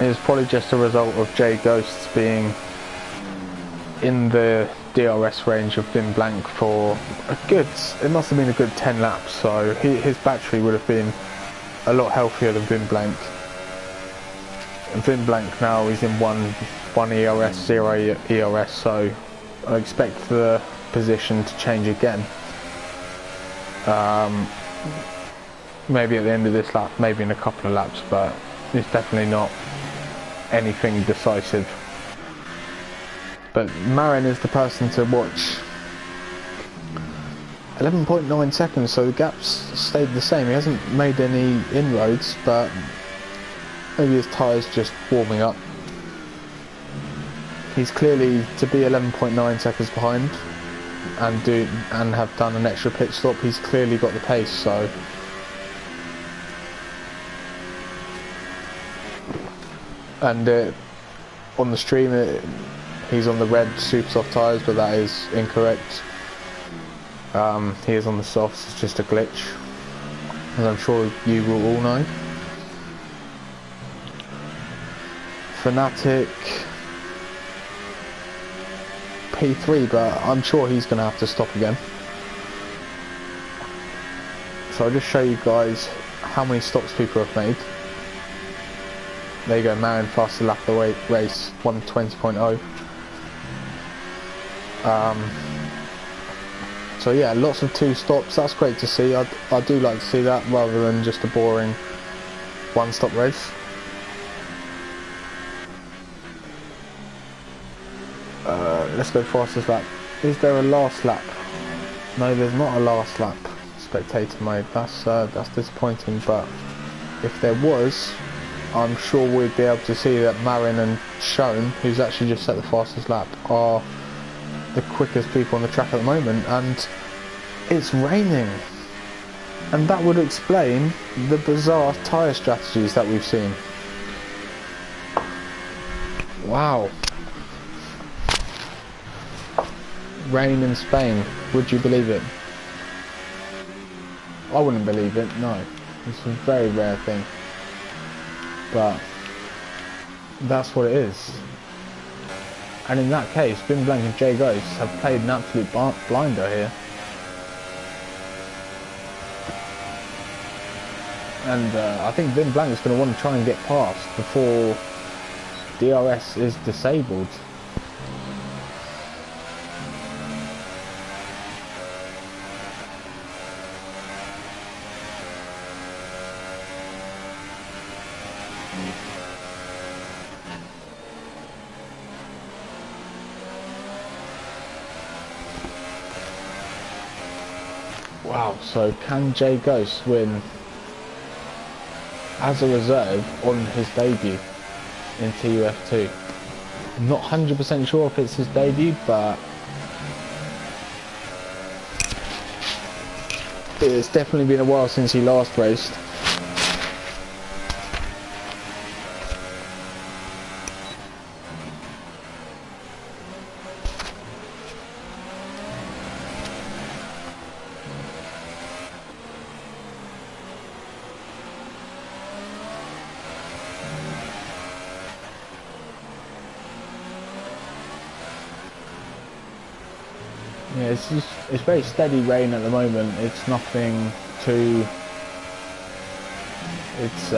It's probably just a result of Jay Ghosts being in the DRS range of Vin Blank for it must have been a good 10 laps, so his battery would have been a lot healthier than Vin Blank. And Vin Blank now is in 1 ERS, 0 ERS, so I expect the position to change again. Maybe at the end of this lap, maybe in a couple of laps, but it's definitely not anything decisive. But Marin is the person to watch. 11.9 seconds, so the gap's stayed the same. He hasn't made any inroads, but maybe his tyre's just warming up. He's clearly, to be 11.9 seconds behind and have done an extra pit stop, he's clearly got the pace, so and on the stream he's on the red super soft tyres, but that is incorrect. He is on the softs. It's just a glitch, as I'm sure you will all know. Fnatic P3, but I'm sure he's going to have to stop again. So I'll just show you guys how many stops people have made. There you go, Marin fastest lap of the race, 1:20.0. So yeah, lots of 2 stops. That's great to see. I do like to see that, rather than just a boring 1-stop race. Let's go fastest lap. Is there a last lap? No, there's not a last lap. spectator mode. That's disappointing, but if there was, I'm sure we'd be able to see that Marin and Schoen, who's actually just set the fastest lap, are the quickest people on the track at the moment, and it's raining. And that would explain the bizarre tyre strategies that we've seen. Wow. Rain in Spain, would you believe it? I wouldn't believe it, no. It's a very rare thing. But that's what it is. And in that case, Vin Blank and Jay Ghost have played an absolute blinder here. And I think Vin Blank is going to want to try and get past before DRS is disabled. Wow, so can Jay Ghost win as a reserve on his debut in TUF2? I'm not 100% sure if it's his debut, but it's definitely been a while since he last raced. Yeah, it's very steady rain at the moment. It's nothing too. It's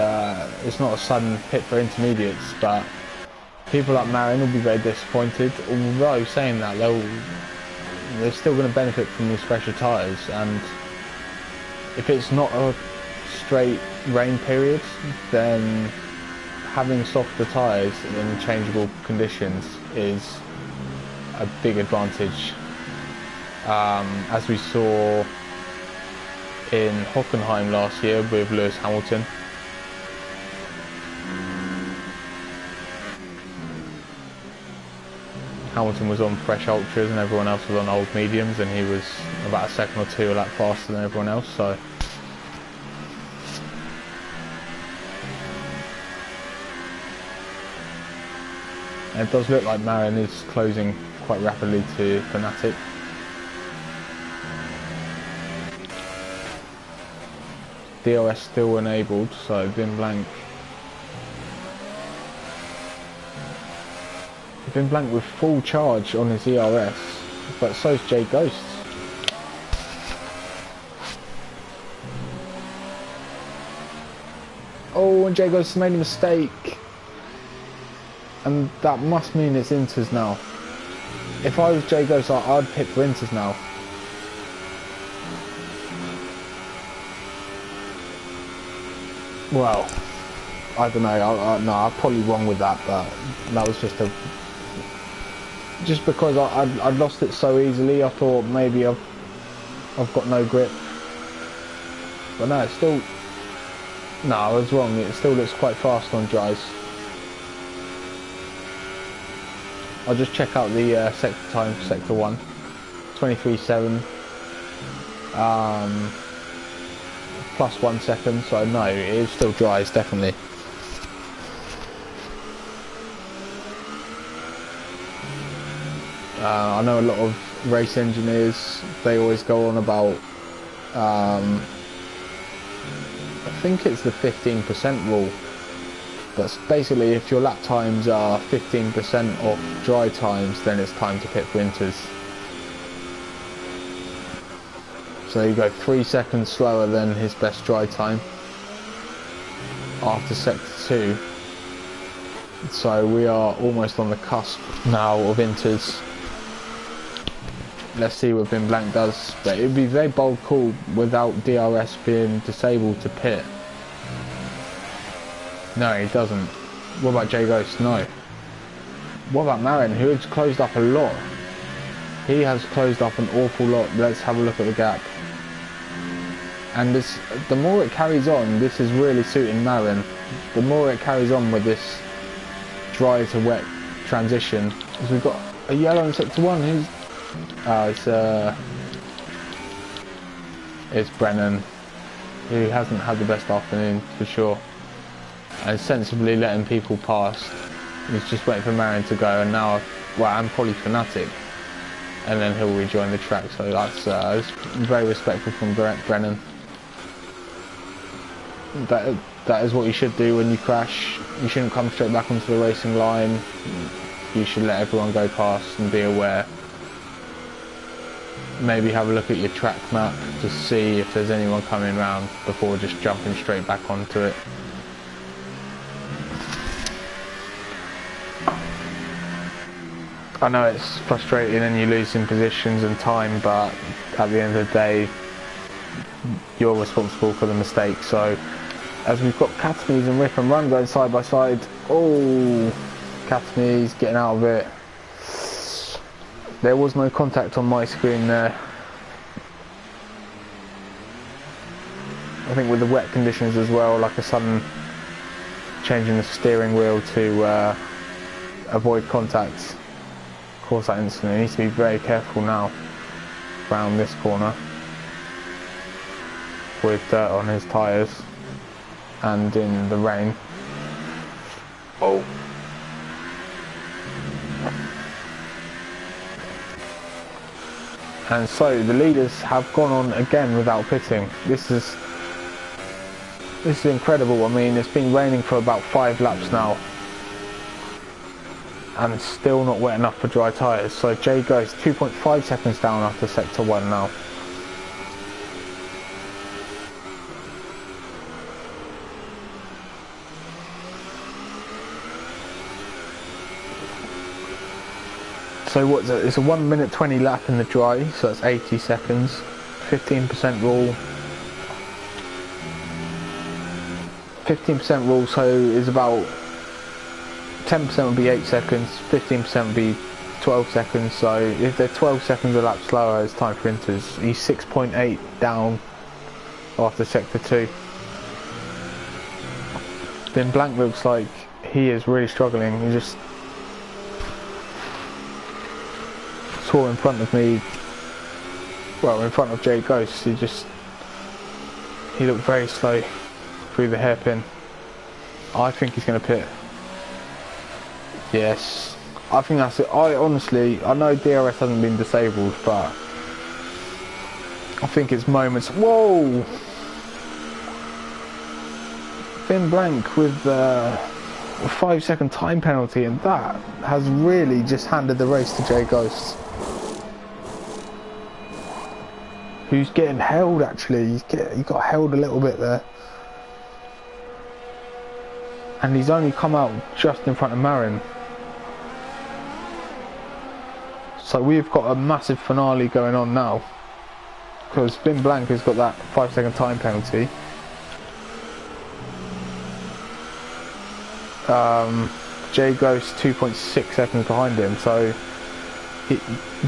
not a sudden pit for intermediates, but people like Marin will be very disappointed. Although saying that, they're still going to benefit from these fresher tyres, and if it's not a straight rain period, then having softer tyres in changeable conditions is a big advantage. As we saw in Hockenheim last year with Lewis Hamilton. Hamilton was on fresh ultras and everyone else was on old mediums, and he was about a second or two a lap faster than everyone else. So and it does look like Marin is closing quite rapidly to Fanatic. DRS still enabled, so Vin Blank with full charge on his ERS, but so's Jay Ghost. Oh, and Jay Ghost made a mistake, and that must mean it's Inters now. If I was Jay Ghost, I'd pick for Inters now. Well, I don't know. No, I'm probably wrong with that, but that was just because I lost it so easily. I thought maybe I've got no grip, but no, it's still. No, I was wrong. It still looks quite fast on dries. I'll just check out the sector time, sector 1, 23.7. Plus 1 second, so no, it is still dries, definitely. I know a lot of race engineers, they always go on about, I think it's the 15% rule. That's basically if your lap times are 15% off dry times, then it's time to pit for inters. So you go 3 seconds slower than his best dry time after sector 2. So we are almost on the cusp now of inters. Let's see what Vin Blank does, but it would be a very bold call without DRS being disabled to pit. No, he doesn't. What about Jay Ghost? No. What about Marin, who has closed up a lot? He has closed up an awful lot. Let's have a look at the gap. And this, the more it carries on, this is really suiting Marin. The more it carries on with this dry to wet transition, because we've got a yellow in sector 1 who's... it's Brennan, who hasn't had the best afternoon for sure, and sensibly letting people pass. He's just waiting for Marin to go, and now, well, I'm probably Fanatic, and then he'll rejoin the track. So that's very respectful from Brennan. That is what you should do when you crash. You shouldn't come straight back onto the racing line. You should let everyone go past and be aware. Maybe have a look at your track map to see if there's anyone coming around before just jumping straight back onto it. I know it's frustrating and you're losing positions and time, but at the end of the day, you're responsible for the mistake. So, as we've got Katmies and Rip and Run going side by side. Oh, Katmies getting out of it. There was no contact on my screen there. I think with the wet conditions as well, like a sudden changing the steering wheel to avoid contact, cause that incident. He needs to be very careful now around this corner with dirt on his tyres and in the rain. Oh. And so the leaders have gone on again without pitting. This is incredible. I mean, it's been raining for about 5 laps now, and it's still not wet enough for dry tyres. So Jay goes 2.5 seconds down after sector 1 now. So what's it? It's a 1 minute 20 lap in the dry, so that's 80 seconds. 15% rule. 15% rule, so is about 10% would be 8 seconds, 15% would be 12 seconds. So if they're 12 seconds a lap slower, it's time for inters. He's 6.8 down after sector 2. Then Blank looks like he is really struggling. He just saw in front of me, well, in front of Jay Ghost. He looked very slow through the hairpin. I think he's going to pit. Yes, I think that's it. I know DRS hasn't been disabled, but I think it's moments. Whoa! Finn Blank with a 5-second time penalty, and that has really just handed the race to Jay Ghost, who's getting held. Actually, he got held a little bit there, and he's only come out just in front of Marin. So we've got a massive finale going on now, because Finn Blank has got that 5-second time penalty. Jay Ghost 2.6 seconds behind him. So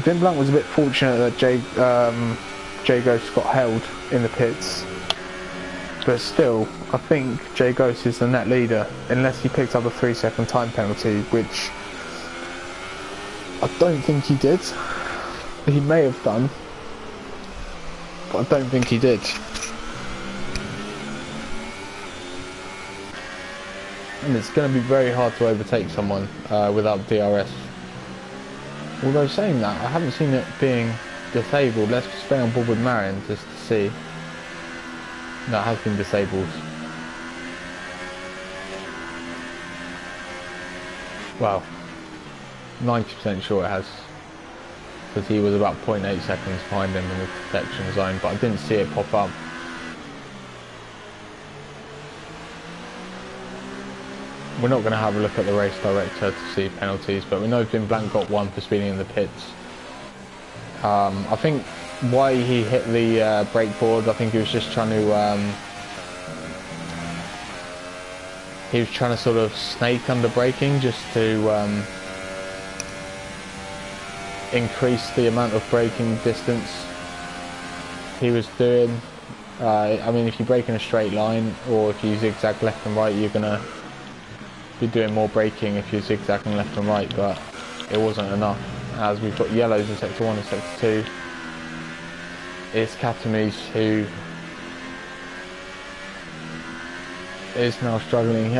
Finn Blank was a bit fortunate that Jay Ghost got held in the pits, but still, I think Jay Ghost is the net leader, unless he picks up a 3-second time penalty, which I don't think he did. He may have done, but I don't think he did. And it's going to be very hard to overtake someone without DRS. Although saying that, I haven't seen it being disabled. Let's stay on board with Marin just to see. No, it has been disabled. Well, 90% sure it has, because he was about 0.8 seconds behind him in the detection zone, but I didn't see it pop up. We're not going to have a look at the race director to see penalties, but we know Finn Blank got 1 for speeding in the pits. I think why he hit the brake board, I think he was just trying to sort of snake under braking, just to increase the amount of braking distance he was doing. I mean, if you brake in a straight line or if you zigzag left and right, you're going to be doing more braking if you're zigzagging left and right, but it wasn't enough. As we've got yellows in sector 1 and sector 2, it's Katamis who is now struggling. He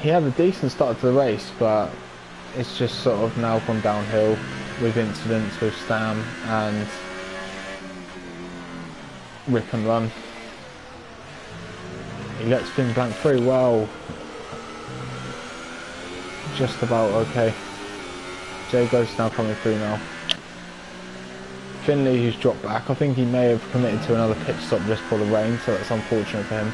had a decent start to the race, but it's just sort of now gone downhill with incidents with Stam and Rip and Run. He lets Finn Blank through. Well, just about okay. Jay Ghost now coming through now. Finley, who's dropped back, I think he may have committed to another pit stop just for the rain, so that's unfortunate for him.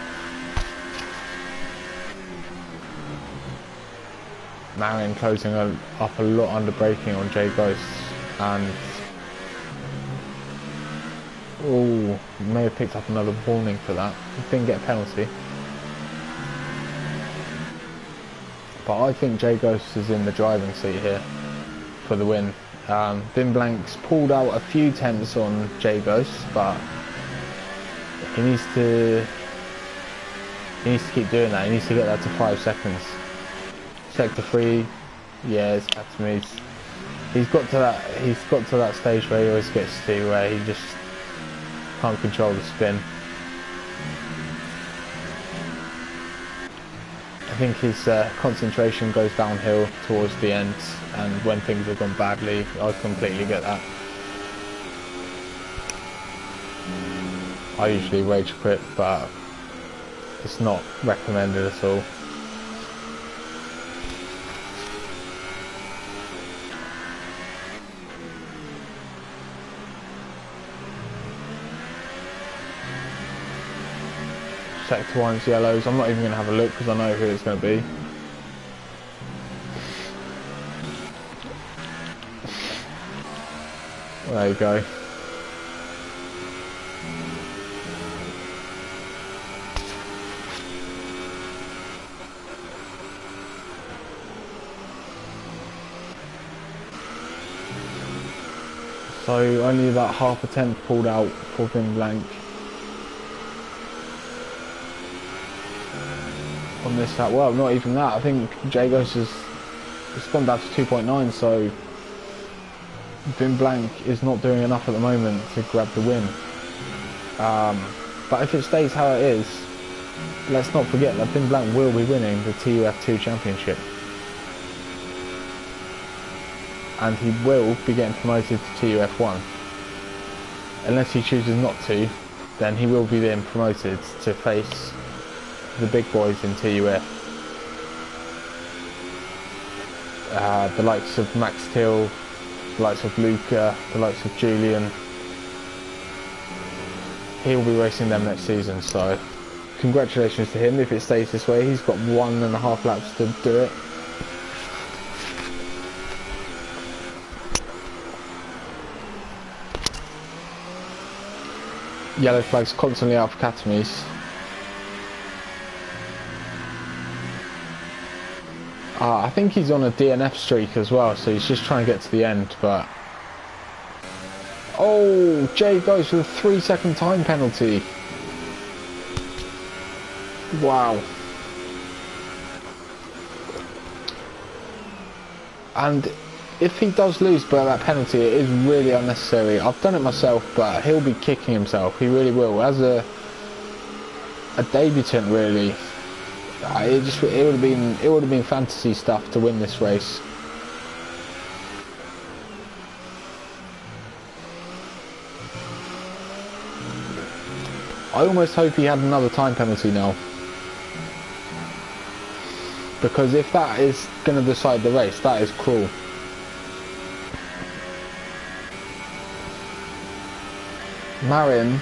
Marion closing up a lot under braking on Jay Ghost, and oh, may have picked up another warning for that. He didn't get a penalty, but I think Jay Ghost is in the driving seat here for the win. Vin Blank's pulled out a few tenths on Jay Ghost, but he needs to keep doing that. He needs to get that to 5 seconds. Sector 3, yeah, it's Katamis. He's got to that stage where he always gets to where he just can't control the spin. I think his concentration goes downhill towards the end, and when things have gone badly, I completely get that. I usually rage quit, but it's not recommended at all. Sector 1's yellows. I'm not even going to have a look because I know who it's going to be. There you go. So only about half a tenth pulled out for Vin Blank on this lap. Well, not even that. I think Jay Ghost has gone down to 2.9, so Vin Blank is not doing enough at the moment to grab the win. But if it stays how it is, let's not forget that Vin Blank will be winning the TUF2 championship. And he will be getting promoted to TUF1. Unless he chooses not to, then he will be then promoted to face the big boys in TUF. The likes of Max Till, the likes of Luca, the likes of Julian. He'll be racing them next season, so congratulations to him if it stays this way. He's got 1.5 laps to do it. Yellow flag's constantly out for Katamis. I think he's on a DNF streak as well, so he's just trying to get to the end, but... Oh, Jay goes for the 3-second time penalty. Wow. And if he does lose by that penalty, it is really unnecessary. I've done it myself, but he'll be kicking himself. He really will. As a debutant, really, it would have been fantasy stuff to win this race. I almost hope he had another time penalty now, because if that is going to decide the race, that is cruel. Marion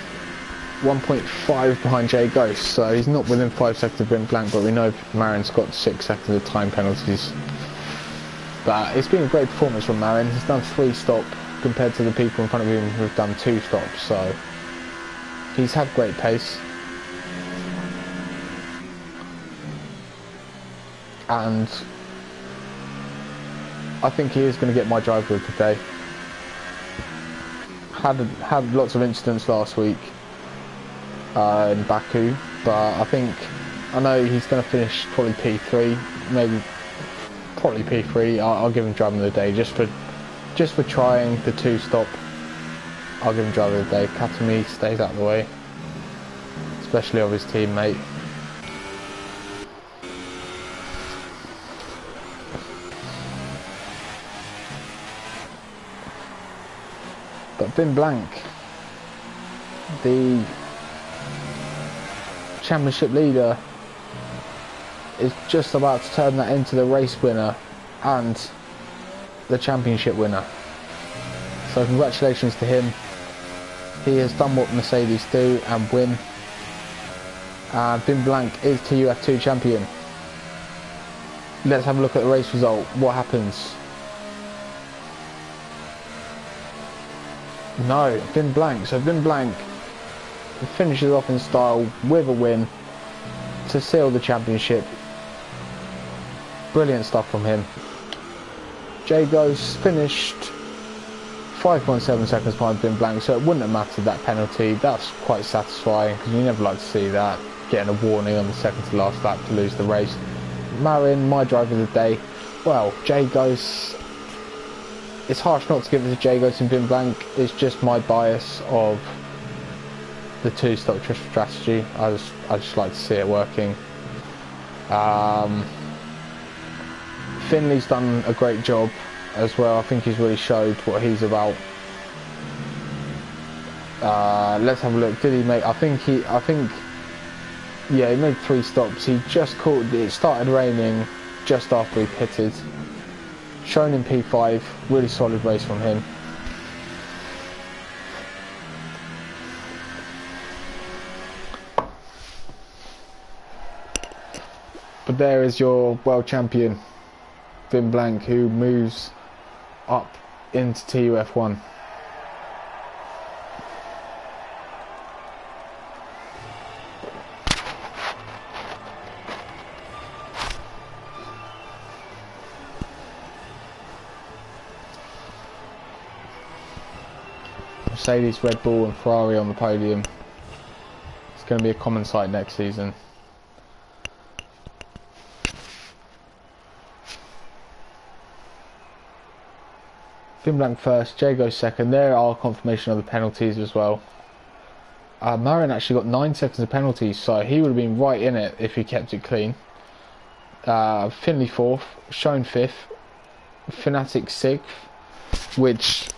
1.5 behind Jay Ghost, so he's not within 5 seconds of Vin Blank, but we know Marion's got 6 seconds of time penalties. But it's been a great performance from Marion. He's done 3 stops compared to the people in front of him who've done 2 stops, so he's had great pace. And I think he is going to get my driver of the day. had lots of incidents last week in Baku, but I know he's going to finish probably P3, probably P3. I'll give him driver of the day just for trying the 2-stop. I'll give him driver of the day. Katami stays out of the way, especially of his teammate. But Bin Blank, the championship leader, is just about to turn that into the race winner and the championship winner. So congratulations to him. He has done what Mercedes do and win. Bin Blank is TUF2 champion. Let's have a look at the race result. What happens? No, Bin Blank. So Bin Blank finishes off in style with a win to seal the championship. Brilliant stuff from him. Jagos finished 5.7 seconds behind Bin Blank, so it wouldn't have mattered that penalty. That's quite satisfying because you never like to see that, getting a warning on the second to last lap to lose the race. Marin, my driver of the day. Well, Jagos, it's harsh not to give it to Jagos and Bin Blank. It's just my bias of the 2-stop strategy. I just like to see it working. Finley's done a great job as well. I think he's really showed what he's about. Let's have a look. Did he make? Yeah, he made 3 stops. He just caught. It started raining just after he pitted. Shown in P5. Really solid race from him. But there is your world champion, Bin Blank, who moves up into TUF1. Mercedes, Red Bull and Ferrari on the podium. It's going to be a common sight next season. Bin Blank first, Jagos second. There are confirmation of the penalties as well. Marin actually got 9 seconds of penalties, so he would have been right in it if he kept it clean. Finley 4th, Shown 5th, Fnatic 6th, which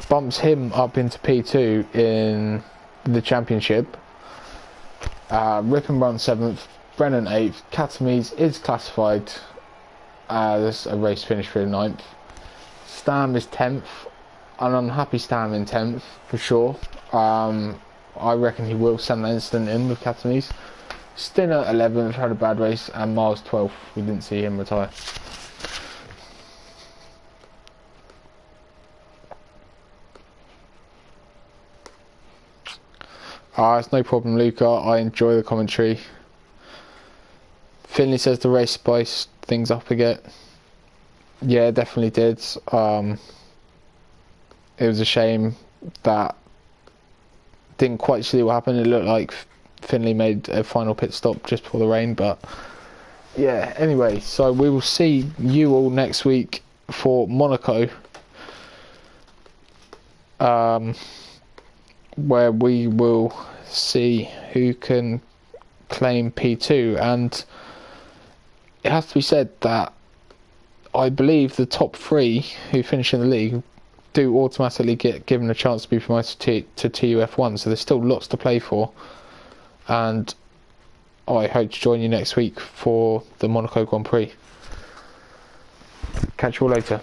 bumps him up into P2 in the championship. Rip and Run 7th, Brennan 8th, Katamise is classified as a race finish for the 9th. Stam is 10th, an unhappy Stam in 10th for sure. I reckon he will send that incident in with Katamise. Stinner 11th, had a bad race, and Miles 12th, we didn't see him retire. It's no problem, Luca. I enjoy the commentary. Finley says the race spiced things up again. Yeah, it definitely did. It was a shame that didn't quite see what happened. It looked like Finley made a final pit stop just before the rain, but yeah, anyway, so we will see you all next week for Monaco, where we will see who can claim P2. And it has to be said that I believe the top 3 who finish in the league do automatically get given a chance to be promoted to TUF1, so there's still lots to play for, and I hope to join you next week for the Monaco Grand Prix. Catch you all later.